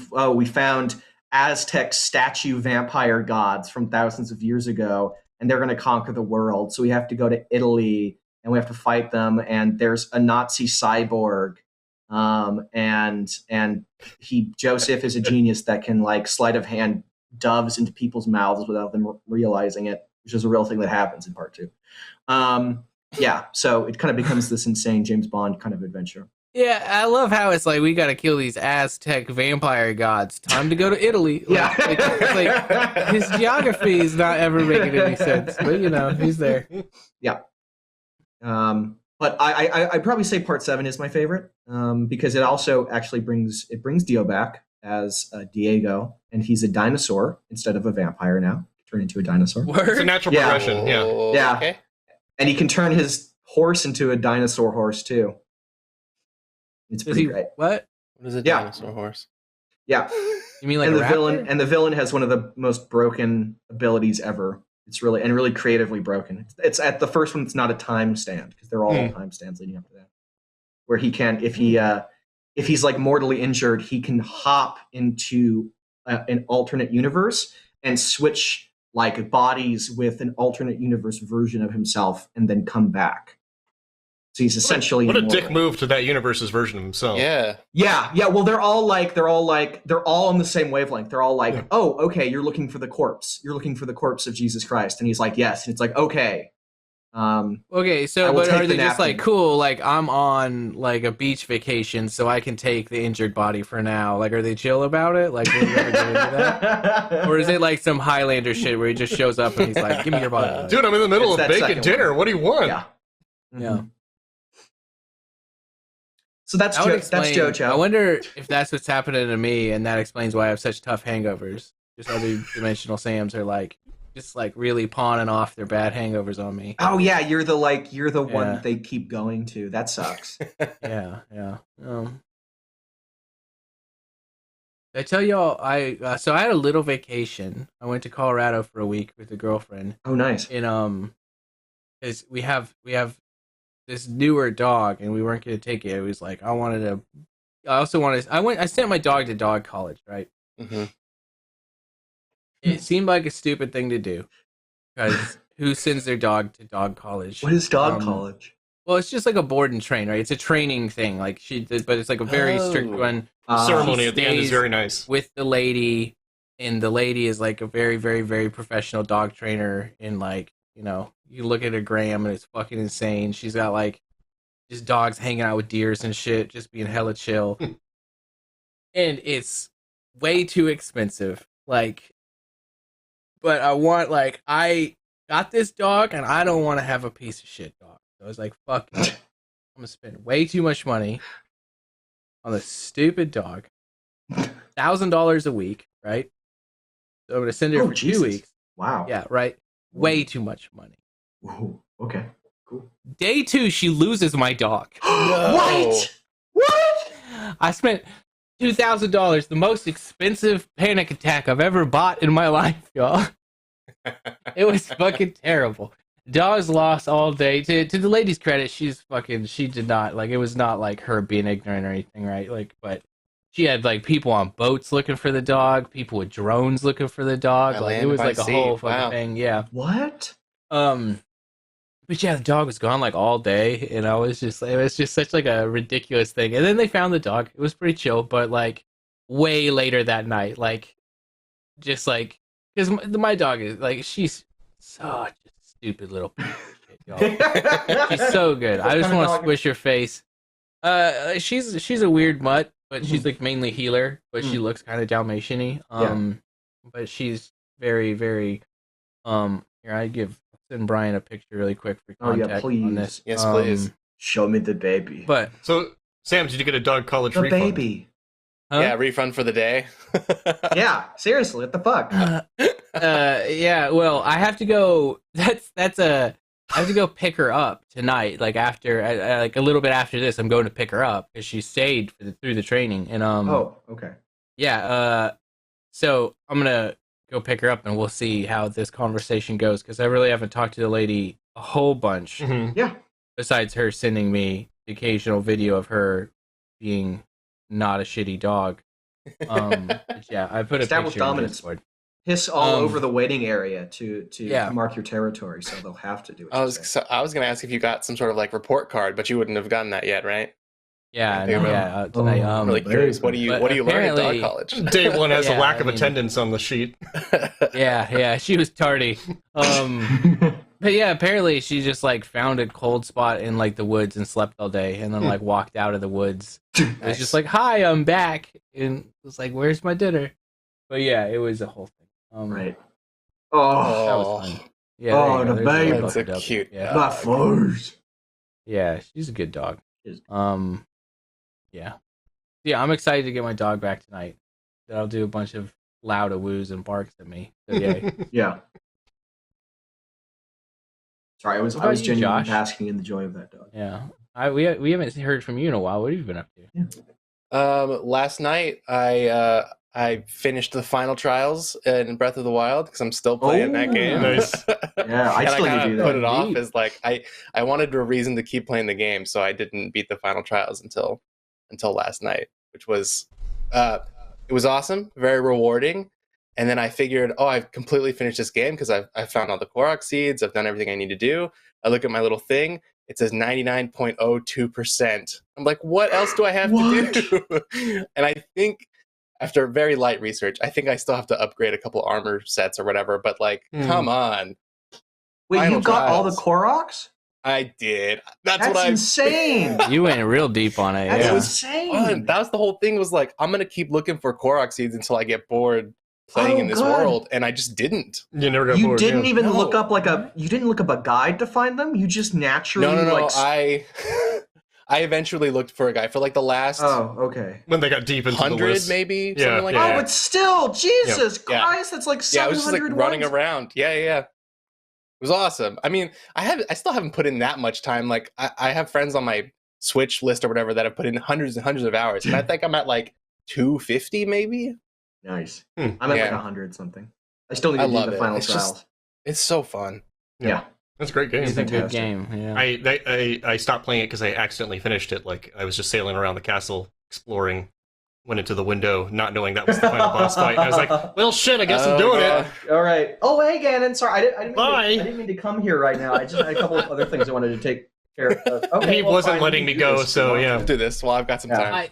found Aztec statue vampire gods from thousands of years ago, and they're going to conquer the world. So we have to go to Italy and we have to fight them. And there's a Nazi cyborg, and Joseph is a genius that can like sleight of hand doves into people's mouths without them realizing it, which is a real thing that happens in part 2. So it kind of becomes this insane James Bond kind of adventure. Yeah, I love how it's like we got to kill these Aztec vampire gods. Time to go to Italy. Like, like his geography is not ever making any sense, but you know he's there. Yeah. But I'd probably say part 7 is my favorite because it also actually brings Dio back as Diego, and he's a dinosaur instead of a vampire now. Turned into a dinosaur. It's a natural progression. Yeah. Okay. And he can turn his horse into a dinosaur horse too. It's pretty great. What is a dinosaur horse? Yeah. You mean like and a the villain? And the villain has one of the most broken abilities ever. It's really creatively broken. It's at the first one. It's not a time stand because they're all time stands leading up to that. Where he can, if he's like mortally injured, he can hop into an alternate universe and switch like bodies with an alternate universe version of himself, and then come back. So he's essentially what a dick move to that universe's version of himself. Yeah. Well, they're all on the same wavelength. They're all like, oh, okay, you're looking for the corpse. You're looking for the corpse of Jesus Christ, and he's like, yes. And it's like, okay. Okay, so but are they just like cool? Like I'm on like a beach vacation, so I can take the injured body for now. Like, are they chill about it? Like, will you ever get into that? Or is it like some Highlander shit where he just shows up and he's like, "Give me your body, dude. I'm in the middle of baking dinner. What do you want?" Yeah. Yeah. So that's JoJo. I wonder if that's what's happening to me, and that explains why I have such tough hangovers. Just other dimensional Sams are like, just like really pawning off their bad hangovers on me. Oh yeah, you're the one that they keep going to. That sucks. Yeah. I tell y'all, so I had a little vacation. I went to Colorado for a week with a girlfriend. Oh, nice. And because we have this newer dog, and we weren't going to take it. It was like I wanted to I also want to. I sent my dog to dog college, right? Mm-hmm. It seemed like a stupid thing to do because who sends their dog to dog college? What is dog college? Well, it's just like a board and train, right? It's a training thing, like but it's like a very strict one. Ceremony at the end is very nice with the lady, and the lady is like a very, very, very professional dog trainer. And like, you know, you look at her gram and it's fucking insane. She's got like just dogs hanging out with deers and shit, just being hella chill. And it's way too expensive. Like, but I got this dog and I don't want to have a piece of shit dog. So I was like, fuck it. I'm gonna spend way too much money on this stupid dog. $1,000 a week, right? So I'm gonna send her for 2 weeks. Wow. Yeah, right. Way too much money. Ooh, okay. Cool. Day 2, she loses my dog. What? I spent $2,000, the most expensive panic attack I've ever bought in my life, y'all. It was fucking terrible. Dog's lost all day. To the lady's credit, she did not, like, it was not like her being ignorant or anything, right? Like, but she had like people on boats looking for the dog, people with drones looking for the dog. Like, it was like a whole fucking thing. Yeah. What? But yeah, the dog was gone like all day, and it was just such like a ridiculous thing. And then they found the dog. It was pretty chill, but like way later that night, like just like because my dog is like she's such a stupid little piece of shit, y'all. She's so good. I just want to squish her face. She's a weird mutt, but she's like mainly healer, but she looks kind of Dalmatian-y. But she's very, very here I send Brian a picture really quick for context on this. Yes, please. Show me the baby. But so, Sam, did you get a dog college refund? The baby. Huh? Yeah, refund for the day. Yeah, seriously, what the fuck? Yeah, well, I have to go. I have to go pick her up tonight. Like after, like a little bit after this, I'm going to pick her up because she stayed through the training. And Oh, okay. Yeah. So I'm gonna go pick her up, and we'll see how this conversation goes because I really haven't talked to the lady a whole bunch. Mm-hmm. Yeah. Besides her sending me the occasional video of her being not a shitty dog. But yeah, I put a Establish picture dominance. in Discord. Hiss all over the waiting area to Yeah. mark your territory, so they'll have to do it. I was going to ask if you got some sort of like report card, but you wouldn't have gotten that yet, right? Yeah, Yeah, no, yeah. Tonight, I'm really curious. What do you learn at dog college? Day 1 has a Yeah, lack of I mean- attendance on the sheet. Yeah, she was tardy. But yeah, apparently she just like found a cold spot in like the woods and slept all day, and then like walked out of the woods. It was just like, "Hi, I'm back," and it was like, "Where's my dinner?" But yeah, it was a whole thing. Right. That was fun. Yeah. Oh, there you go. the There's baby. one That's a buffed up. cute Yeah. My first. Yeah, she's a good dog. Is- Yeah. Yeah, I'm excited to get my dog back tonight. That'll do a bunch of loud woos and barks at me. So yay. Yeah. Sorry, I was What about you, genuinely Josh? basking in the joy of that dog. Yeah. We haven't heard from you in a while. What have you been up to? Last night I finished the final trials in Breath of the Wild because I'm still playing that game. Nice. Yeah, I And still I need to do kinda put that. it off Indeed. as like I wanted a reason to keep playing the game, so I didn't beat the final trials until last night, which was it was awesome, very rewarding. And then I figured, I've completely finished this game because I've found all the Korok seeds. I've done everything I need to do. I look at my little thing. It says 99.02%. I'm like, what else do I have to do? And I think after very light research, I think I still have to upgrade a couple armor sets or whatever. But like, come on. Wait, Final you got all the trials. Koroks? I did. That's That's what I insane. You went real deep on it. That's Yeah. insane. fun. That was the whole thing. Was like, I'm gonna keep looking for Korok seeds until I get bored playing in this good. world, and I just didn't. You never got You bored. didn't yeah. even No. look up you didn't look up a guide to find them? You just naturally No. like I eventually looked for a guy for like the last Oh, okay. When they got deep into the 100, list. maybe Yeah, something like yeah. Oh, that. but still, Jesus Yeah. Christ, that's like Yeah, I 700 was just like running ones. around. Yeah. It was awesome. I mean, I still haven't put in that much time. Like I have friends on my Switch list or whatever that have put in hundreds and hundreds of hours, and I think I'm at like 250 maybe. Nice. Hmm. I'm at like Yeah. 100 something. I still need I to do love the it. final It's just- trials. It's so fun. Yeah. That's a great game. It's a good fantastic. game. Yeah. I stopped playing it because I accidentally finished it. Like I was just sailing around the castle exploring, went into the window, not knowing that was the final boss fight. And I was like, well, shit, I guess I'm doing it. All right. Oh, hey, Ganon. Sorry, I Bye. didn't mean to come here right now. I just had a couple of other things I wanted to take care of. Okay, He well, wasn't fine, letting we me can do go, this. so yeah. I'll do this while I've got some Yeah. time.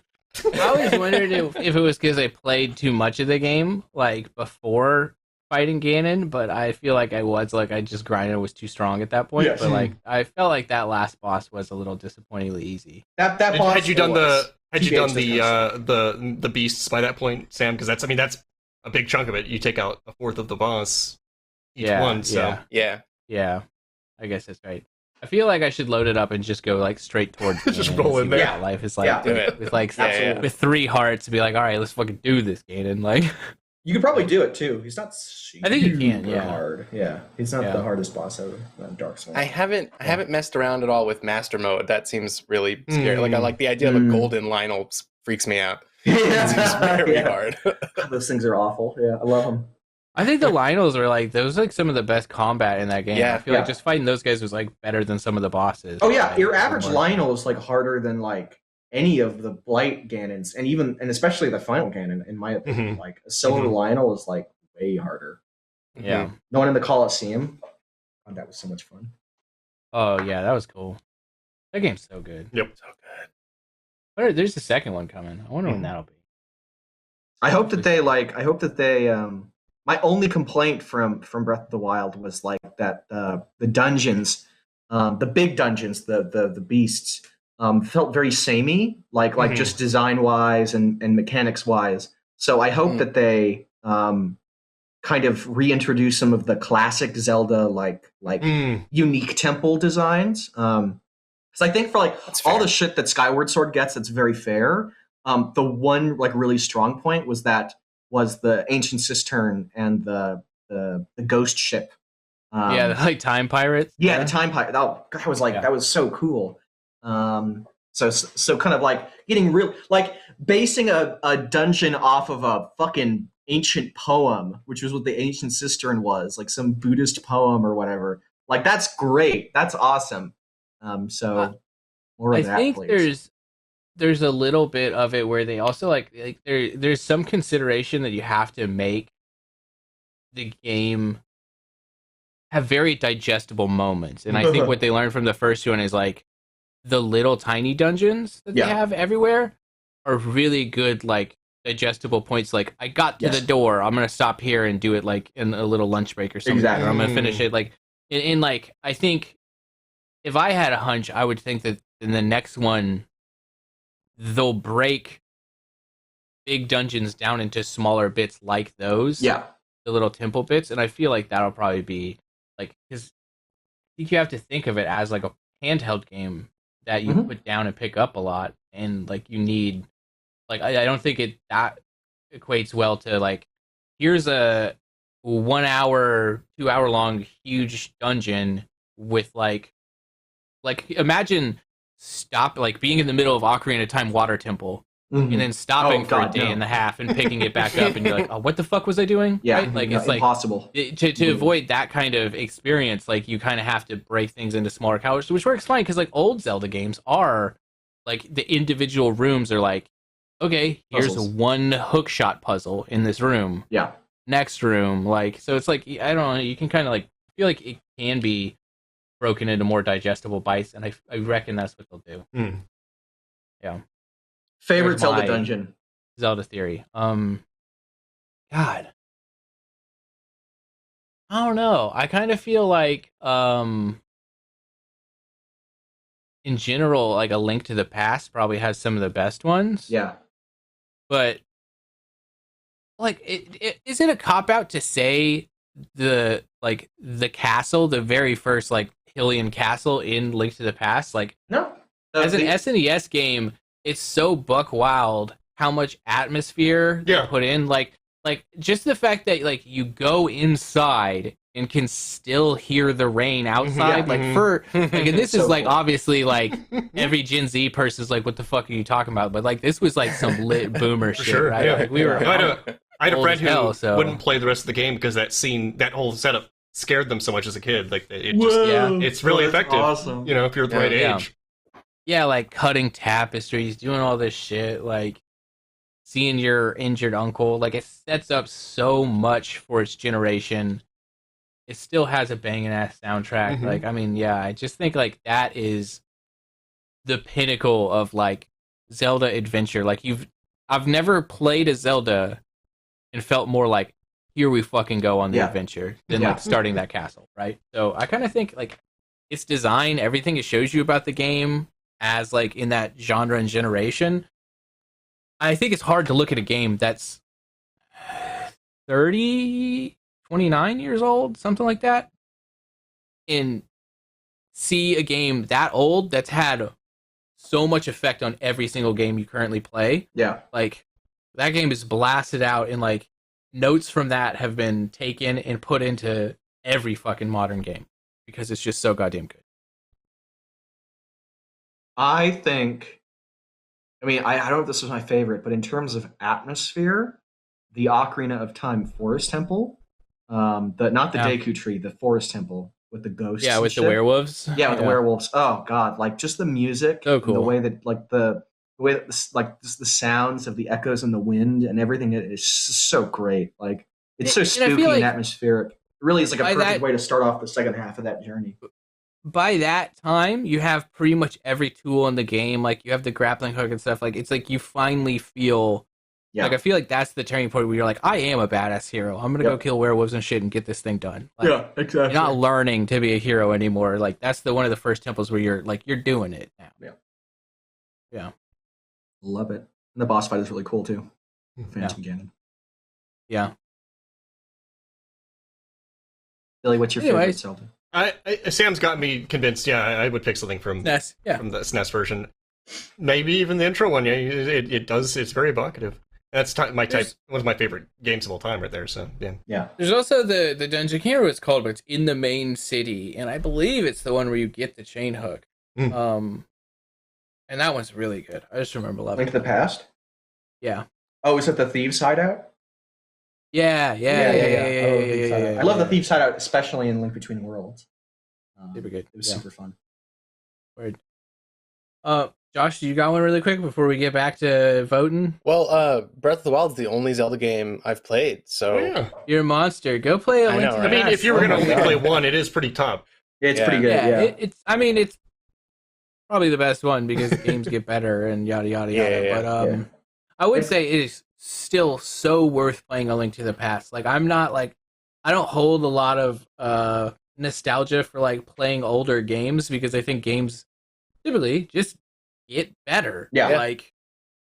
I always wondered if it was because I played too much of the game, like before fighting Ganon, but I feel like I just grinded was too strong at that point. Yes. But like I felt like that last boss was a little disappointingly easy. That boss Had you done was the beasts by that point, Sam? Because that's a big chunk of it. You take out a fourth of the boss each one. So Yeah. I guess that's right. I feel like I should load it up and just go like straight towards Just Ganon roll and in see there. what life is like Yeah. Do it. with like Yeah. with 3 hearts to be like, all right, let's fucking do this, Ganon. Like, You could probably do it too. He's not super I think you can, yeah. hard. Yeah, he's not Yeah. the hardest boss ever. Dark Souls. I haven't messed around at all with master mode. That seems really scary. Like I like the idea of a Mm. golden Lionel freaks me out. Yeah. It's very Yeah. hard. Those things are awful. Yeah, I love them. I think the Lionels are like those like some of the best combat in that game. Yeah. I feel like just fighting those guys was like better than some of the bosses. Oh yeah, Like, your average more- Lionel is like harder than like any of the Blight Ganons, and especially the final Ganon, in my opinion. Like a silver Lionel is like way harder. Yeah. The one in the Coliseum, oh, that was so much fun. Oh yeah, that was cool. That game's so good. Yep. So good. There's the second one coming. I wonder when that'll be. I hope that they my only complaint from Breath of the Wild was like that the dungeons, the big dungeons, the beasts, felt very samey, like just design wise and mechanics wise. So I hope that they kind of reintroduce some of the classic Zelda like unique temple designs. Because I think for like That's all fair. the shit that Skyward Sword gets, that's very fair. The one like really strong point was the ancient cistern and the ghost ship. Yeah, the, like time pirates. Yeah, the time pirate. That was like that was so cool. So kind of like getting real, like basing a dungeon off of a fucking ancient poem, which was what the ancient cistern was, like some Buddhist poem or whatever. Like that's great. That's awesome. So more of I that, think please. there's a little bit of it where they also like there's some consideration that you have to make the game have very digestible moments, and I think what they learned from the first one is like the little tiny dungeons that they have everywhere are really good, like digestible points. Like I got to the door, I'm gonna stop here and do it like in a little lunch break or something. Exactly. Or I'm gonna finish it like in like I think if I had a hunch, I would think that in the next one they'll break big dungeons down into smaller bits like those. Yeah. The little temple bits, and I feel like that'll probably be like, because I think you have to think of it as like a handheld game that you put down and pick up a lot, and like you need like I don't think that equates well to like here's a 1 hour 2 hour long huge dungeon with like imagine being in the middle of Ocarina of Time water temple. And then stopping for a day and a half and picking it back up, and you're like, "Oh, what the fuck was I doing?" Yeah, right? Like it's like impossible. To avoid that kind of experience. Like you kind of have to break things into smaller couches, which works fine because like old Zelda games are like the individual rooms are like, okay, here's Puzzles. one hook shot puzzle in this room. Yeah. Next room, like so, it's like I don't know. You can kind of like feel like it can be broken into more digestible bites, and I reckon that's what they'll do. Yeah. Favorite There's Zelda my dungeon. Zelda theory. God. I don't know. I kind of feel like in general, like A Link to the Past probably has some of the best ones. Yeah. But like is it a cop out to say the castle, the very first like Hylian castle in Link to the Past, like No. as an SNES game, it's so buck wild how much atmosphere they put in. Like just the fact that like you go inside and can still hear the rain outside. Like and this is So like cool. obviously like every Gen Z person's like, what the fuck are you talking about? But like this was like some lit boomer shit, sure, right? yeah. Like we were. I had a old friend as hell, who so- wouldn't play the rest of the game because that whole setup scared them so much as a kid. Like it Whoa, just, it's really that's effective. awesome. You know, if you're the right Yeah. age. yeah, like cutting tapestries, doing all this shit, like seeing your injured uncle, like it sets up so much for its generation. It still has a banging ass soundtrack. Mhm. Like, I mean, yeah, I just think like that is the pinnacle of like Zelda adventure. Like I've never played a Zelda and felt more like here we fucking go on the Yeah. adventure than Yeah. like starting that castle, right? So I kind of think like its design, everything it shows you about the game as like in that genre and generation. I think it's hard to look at a game that's 30, 29 years old, something like that, and see a game that old that's had so much effect on every single game you currently play. Yeah. Like that game is blasted out, and like notes from that have been taken and put into every fucking modern game because it's just so goddamn good. I think. I mean, I don't know if this was my favorite, but in terms of atmosphere, the Ocarina of Time Forest Temple, not the Yeah. Deku Tree, the Forest Temple with the ghosts. Yeah, and with the shit. werewolves. Yeah, with the werewolves. Oh god, like just the music, So and the cool. way that the way that just the sounds of the echoes in the wind and everything is just so great. Like it's so And I feel spooky like and atmospheric. It really is like a by perfect that- way to start off the second half of that journey. By that time, you have pretty much every tool in the game. Like you have the grappling hook and stuff. Like it's like you finally feel. Yeah, Like I feel like that's the turning point where you're like, I am a badass hero. I'm gonna go Yep. kill werewolves and shit and get this thing done. Like, yeah, exactly. you're not learning to be a hero anymore. Like that's the one of the first temples where you're like you're doing it now. Yeah. Yeah. Love it. And the boss fight is really cool too. Yeah. Phantom Ganon. Yeah. Billy, what's your Anyways. favorite Zelda? Sam's got me convinced. Yeah, I would pick something from That's yeah. from the SNES version. Maybe even the intro one. Yeah, it does. It's very evocative. That's my type. One of my favorite games of all time, right there. So yeah. Yeah. There's also the dungeon. I can't remember what it's called, but it's in the main city, and I believe it's the one where you get the chain hook. Mm. And that one's really good. I just remember loving Link to it. the Past? Yeah. Oh, is it the Thieves Hideout? Yeah. I love Thieves Yeah. Hideout. I love the Thieves Hideout, especially in Link Between Worlds. Super good. It was Yeah. super fun. Word. Josh, you got one really quick before we get back to voting? Well, Breath of the Wild is the only Zelda game I've played, so Yeah. You're a monster. Go play a I Link know, to right? the I mean, Past. if you were Oh gonna my only God. play one, it is pretty top. It's Yeah. pretty good. yeah, Yeah. it's probably the best one because the games get better and yada yada yada. Yeah. But Yeah. I would say it is still so worth playing A Link to the Past. Like I'm not like I don't hold a lot of nostalgia for like playing older games because I think games typically just get better. Yeah. Like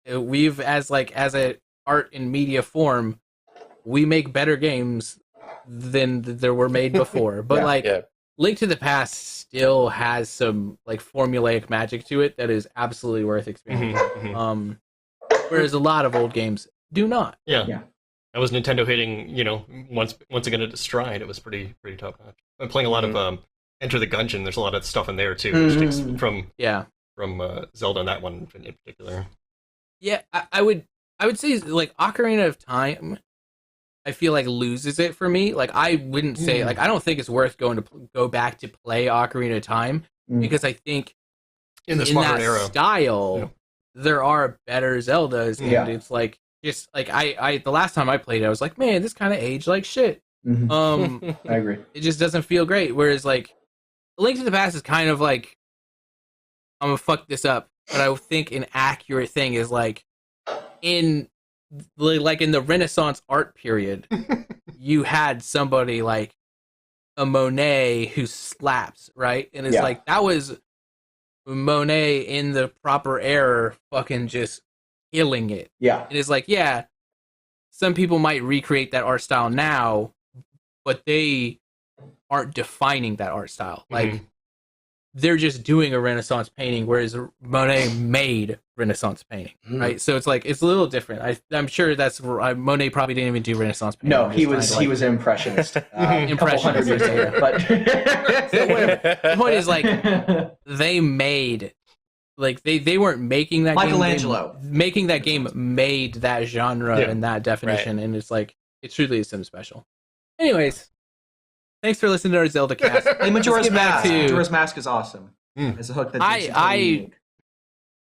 we've as a art and media form, we make better games than there were made before. But Yeah. like yeah. Link to the Past still has some like formulaic magic to it that is absolutely worth experiencing. Mhm. Whereas a lot of old games do not. Yeah. Yeah. That was Nintendo hitting, once again at its stride. It was pretty top notch. I'm playing a lot of Enter the Gungeon. There's a lot of stuff in there too, which takes from Yeah. Zelda and that one in particular. Yeah, I would say like Ocarina of Time I feel like loses it for me. Like I wouldn't say like I don't think it's worth going to go back to play Ocarina of Time because I think In the in that modern era. style there are better Zeldas and Yeah. it's like just like I the last time I played it I was like, man, this kind of aged like shit. Mhm. I agree. It just doesn't feel great. Whereas like Link to the Past is kind of like I'm gonna fuck this up, but I think an accurate thing is like in the Renaissance art period, you had somebody like a Monet who slaps, right? And it's Yeah. like that was Monet in the proper era fucking just killing it. Yeah. And it's like, yeah, some people might recreate that art style now, but they aren't defining that art style. Like they're just doing a Renaissance painting, whereas Monet made Renaissance painting, right? So it's like it's a little different. I'm sure that's Monet probably didn't even do Renaissance painting. No, he was impressionist. Impressionist, Years later, but The point is like they made like they weren't making that Michelangelo. game. Making that game made that genre Yeah. and that definition, and it's like it truly is something special. Anyways, thanks for listening to our Zelda cast. Hey, Majora's Let's get back Mask. to- Majora's Mask is awesome. It's a hook that I-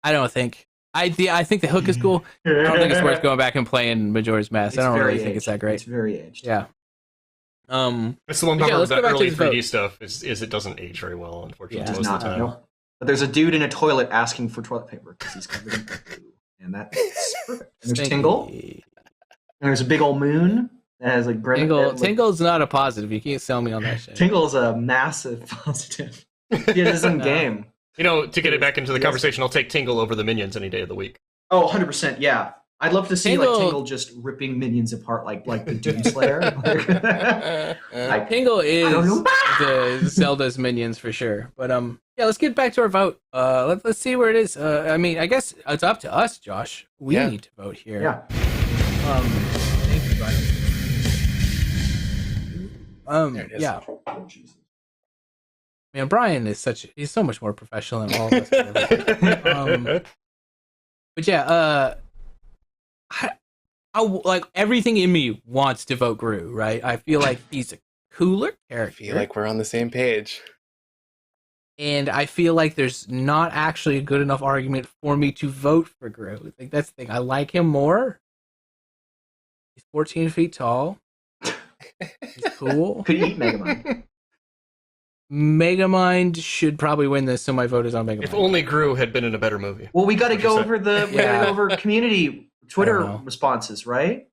I don't think. I think the hook is cool. I don't think it's worth going back and playing Majora's Mask. I don't really think it's that great. It's very aged. Yeah. It's the one Yeah, problem let's with go the back to early this 3D vote. stuff is it doesn't age very well, unfortunately, Yeah. most of the time. No. But there's a dude in a toilet asking for toilet paper because he's covered in poo. And that's perfect. And there's Tingle. And there's a big old moon that has like Tingle's not a positive. You can't sell me on that shit. Tingle's a massive positive. He has his own game. You know, to get it back into the conversation, I'll take Tingle over the minions any day of the week. Oh, 100%, yeah. I'd love to see Tingle just ripping minions apart like the Doomslayer. Tingle is the Zelda's minions for sure. But yeah, let's get back to our vote. Let's see where it is. I mean, I guess it's up to us, Josh. We need to vote here. Yeah. Thank you, Brian. There it is. Yeah. Oh, Jesus. Man, Brian is he's so much more professional than all of us. But yeah, I like everything in me wants to vote Gru, right? I feel like he's a cooler I character. feel like we're on the same page. And I feel like there's not actually a good enough argument for me to vote for Gru. Like that's the thing. I like him more. He's 14 feet tall. He's cool. Could eat Megamind. Megamind should probably win this, so my vote is on Megamind. If only Gru had been in a better movie. Well, we got to What'd you go say? over we got to go over community Twitter responses, right?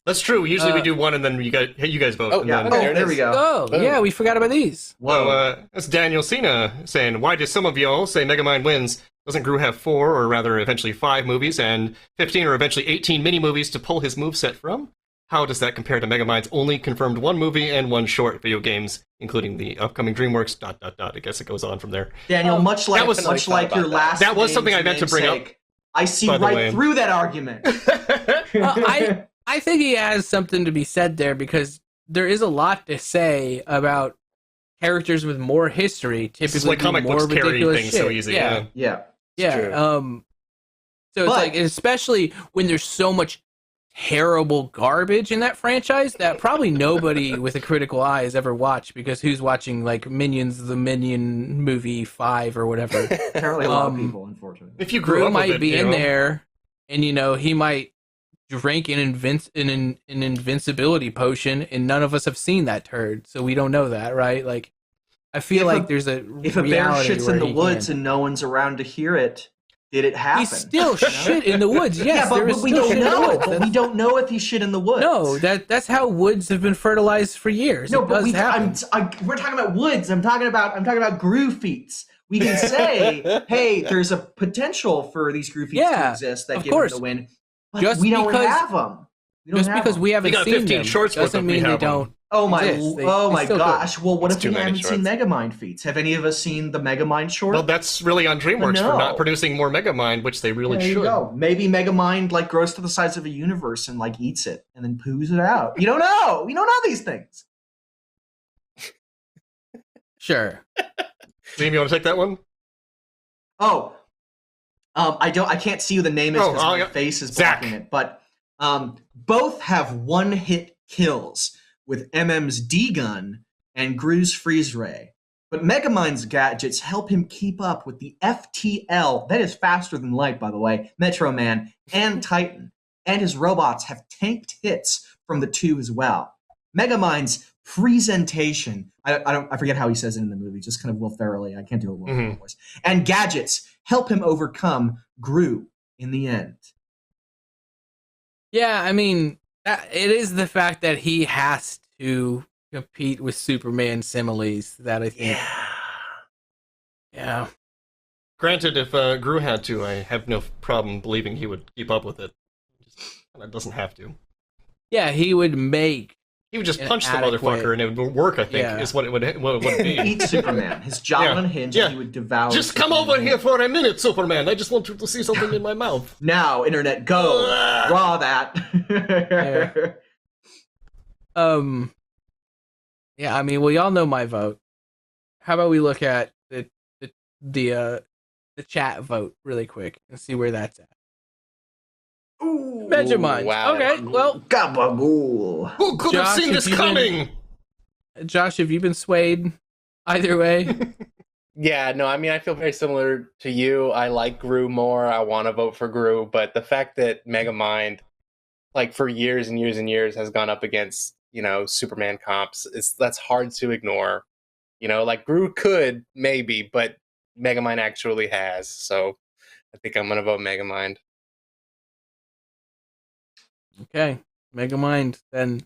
That's true. Usually we do one and then you guys vote. Oh, and Yeah. then- There it There is. we go. Oh, Boom. yeah, we forgot about these. Well, that's Daniel Cena saying, why do some of y'all say Megamind wins? Doesn't Gru have 4, or rather eventually 5 movies, and 15 or eventually 18 mini-movies to pull his moveset from? How does that compare to Megamind's only confirmed 1 movie and 1 short video games, including the upcoming DreamWorks ... I guess it goes on from there. Daniel, much like was- much like your last That was name's something I meant to bring up, namesake, I see by the right way. through that argument. I think he has something to be said there because there is a lot to say about characters with more history. Typically, This is why comic do more books carry ridiculous things shit. so easy. Yeah, Yeah. yeah. true. So it's But- like, especially when there's so much terrible garbage in that franchise that probably nobody with a critical eye has ever watched because who's watching like Minions, the Minion movie 5 or whatever. Apparently a lot of people, unfortunately. If you grew Gru up might with it, be you in know. there, and he might drink an invincibility potion, and none of us have seen that turd, so we don't know that, right? Like, I feel like there's a If a bear reality shits where in the he woods can. and no one's around to hear it, did it happen? He's still shit in the woods. Yes, yeah, but, there is but we still don't shit in the know. woods. But we don't know if he's shit in the woods. No, that's how woods have been fertilized for years. No, it but does happen. we're talking about woods. I'm talking about Gru feats. We can say, hey, there's a potential for these Gru feats to exist that of give course. him the win. But Just we don't because- have them. Just because we haven't We got seen 15 them shorts worth doesn't of mean we they have 'em. don't. Oh my! exist. They still Gosh! Well, what It's if too we many haven't seen shorts. Megamind feats? Have any of us seen the Megamind short? Well, that's really on DreamWorks No. for not producing more Megamind, which they really there you should. go. Maybe Megamind like grows to the size of a universe and like eats it and then poos it out. You don't know. We don't know these things. Sure. Liam, you want to take that one? Oh, I can't see who the name is because my face is Zach. blocking it. But both have one-hit kills with MM's D gun and Gru's freeze ray. But Megamind's gadgets help him keep up with the FTL, that is faster than light, by the way, Metro Man and Titan. And his robots have tanked hits from the two as well. Megamind's presentation, I forget how he says it in the movie, just kind of Will Ferrell-y. I can't do a Will Ferrell voice. And gadgets help him overcome Gru in the end. Yeah, I mean, it is the fact that he has to compete with Superman similes that I think. Yeah. Granted, if Gru had to, I have no problem believing he would keep up with it. It doesn't have to. Yeah, he would make. He would just An punch the adequate- motherfucker and it would work, I think, Yeah. is what it would be. Eat Superman. His jaw Yeah. on hinge, Yeah. and he would devour. Just come Superman. over here for a minute, Superman. I just want you to see something in my mouth. Now, internet, go raw that. Yeah, I mean, well, y'all know my vote. How about we look at the chat vote really quick and see where that's at. Ooh, Megamind. wow. Okay, well, gabagool. Who could Josh, have seen if this you've been- coming? Josh, have you been swayed either way? Yeah, no, I mean, I feel very similar to you. I like Gru more. I want to vote for Gru, but the fact that Megamind, like for years and years and years, has gone up against, Superman comps, that's hard to ignore. Like Gru could maybe, but Megamind actually has. So I think I'm gonna vote Megamind. Okay, Megamind. Then,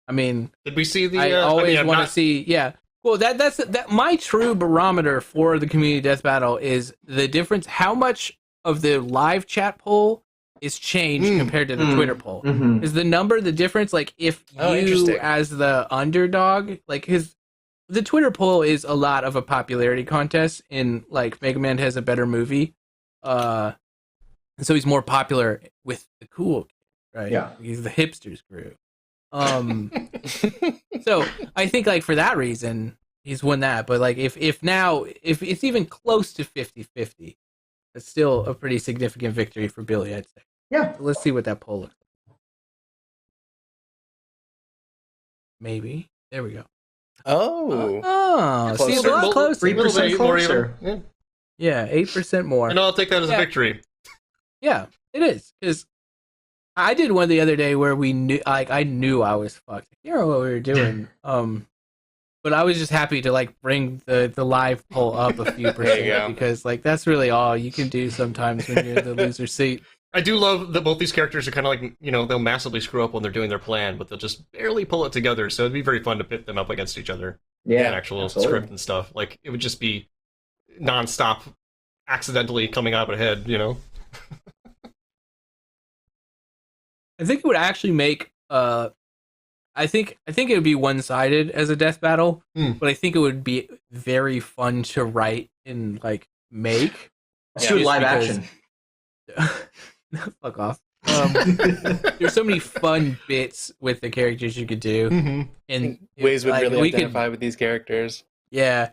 I mean, Did we see the? I always want to not- see. Yeah. Well, that's my true barometer for the community death battle is the difference. How much of the live chat poll is changed compared to the Twitter poll? Mhm. Is the number the difference? Like if you Interesting. as the underdog, like the Twitter poll is a lot of a popularity contest. In like Mega Man has a better movie, and so he's more popular with the cool, right? Yeah. He's the hipsters group. So I think like for that reason he's won that, but like if it's even close to 50-50, it's still a pretty significant victory for Billy, I'd say. Yeah. So let's see what that poll looks like. Maybe. There we go. Oh, See, it's a lot closer. 3% more even. closer. Yeah, 8% more. And I'll take that as a victory. Yeah, it is. Because I did one the other day where we knew, like, I knew I was fucked. I can't remember what we were doing. But I was just happy to like bring the live poll up a few There you go. percent because like that's really all you can do sometimes when you're in the loser seat. I do love that both these characters are kind of like, they'll massively screw up when they're doing their plan, but they'll just barely pull it together. So it'd be very fun to pit them up against each other. Yeah. An actual absolutely. script and stuff. Like it would just be nonstop, accidentally coming out ahead. I think it would actually make I think it would be one-sided as a death battle, but I think it would be very fun to write and like make. Let's do it Just live because- action. Fuck off. There's so many fun bits with the characters you could do, and Ways would like, really we could, identify with these characters. yeah,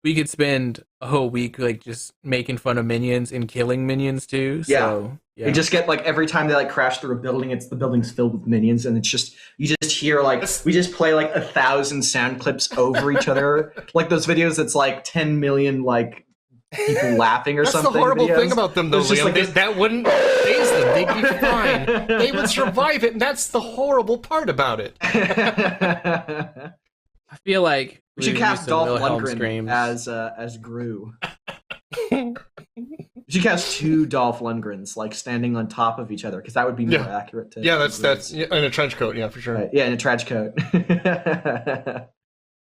we could spend a whole week like just making fun of minions and killing minions too. So yeah, You just get like every time they like crash through a building, the building's filled with minions, and it's just you just hear like we just play like 1,000 sound clips over each other, like those videos that's like 10 million like people laughing or That's something. the horrible videos. thing about them, though, It's just Liam. like this- That wouldn't phase them. They'd be fine. They would survive it, and that's the horrible part about it. I feel like We should would cast use some Dolph Wilhelm Lundgren screams. as Gru. We should cast 2 Dolph Lundgrens like standing on top of each other because that would be more Yeah. accurate. To Yeah, that's in a trench coat. Yeah, for sure. right. Yeah, in a trench coat.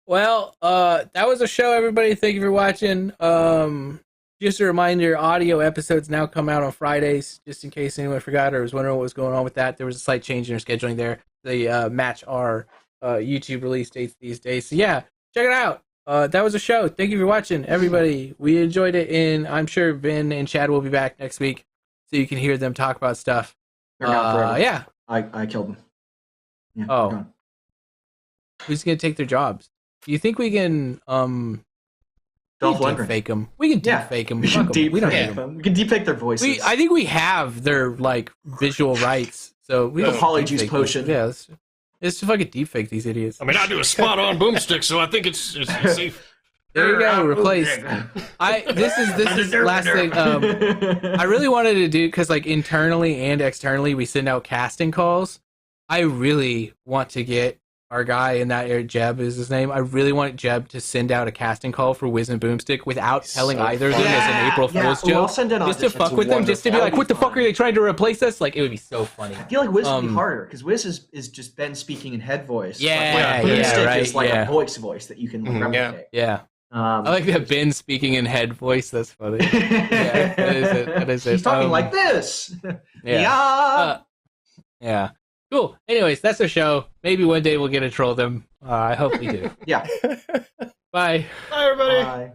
Well, that was a show, everybody. Thank you for watching. Just a reminder, audio episodes now come out on Fridays, just in case anyone forgot or was wondering what was going on with that. There was a slight change in our scheduling there. They match our YouTube release dates these days. So yeah, check it out. That was a show. Thank you for watching, everybody. We enjoyed it, and I'm sure Ben and Chad will be back next week, so you can hear them talk about stuff. They're gone forever. Yeah. I killed them. Yeah, Oh. they're gone. Who's gonna take their jobs? Do you think we can Dolph we can Lundgren. deep fake them? We can deep Yeah, fake them. we can deep We don't fake need them. them. We can deep fake their voices. I think we have their like visual rights, so we The don't polyjuice deepfake potion. these- Yeah, let's just fucking deep fake these idiots. I mean, I do a spot on boomstick, so I think it's safe. There you go, replaced. This is last thing. I really wanted to do because like internally and externally we send out casting calls. I really want to get our guy in that area, Jeb is his name. I really want Jeb to send out a casting call for Wiz and Boomstick without telling so either of them as an April Fool's Ooh, I'll joke. send in Just to auditions. fuck with them, just to be That'd like, what the fuck fun. are they trying to replace us? Like, it would be so funny. I feel like Wiz would be Um, harder because Wiz is just Ben speaking in head voice. Yeah, like, yeah, Boomstick right, is like yeah. a voice that you can Mhm, yeah. replicate. Yeah. I like that Ben speaking in head voice. That's funny. Yeah, that is it. That is it. He's talking like this. Yeah. Yeah. Cool. Anyways, that's the show. Maybe one day we'll get to troll them. I hope we do. Yeah. Bye. Bye, everybody. Bye.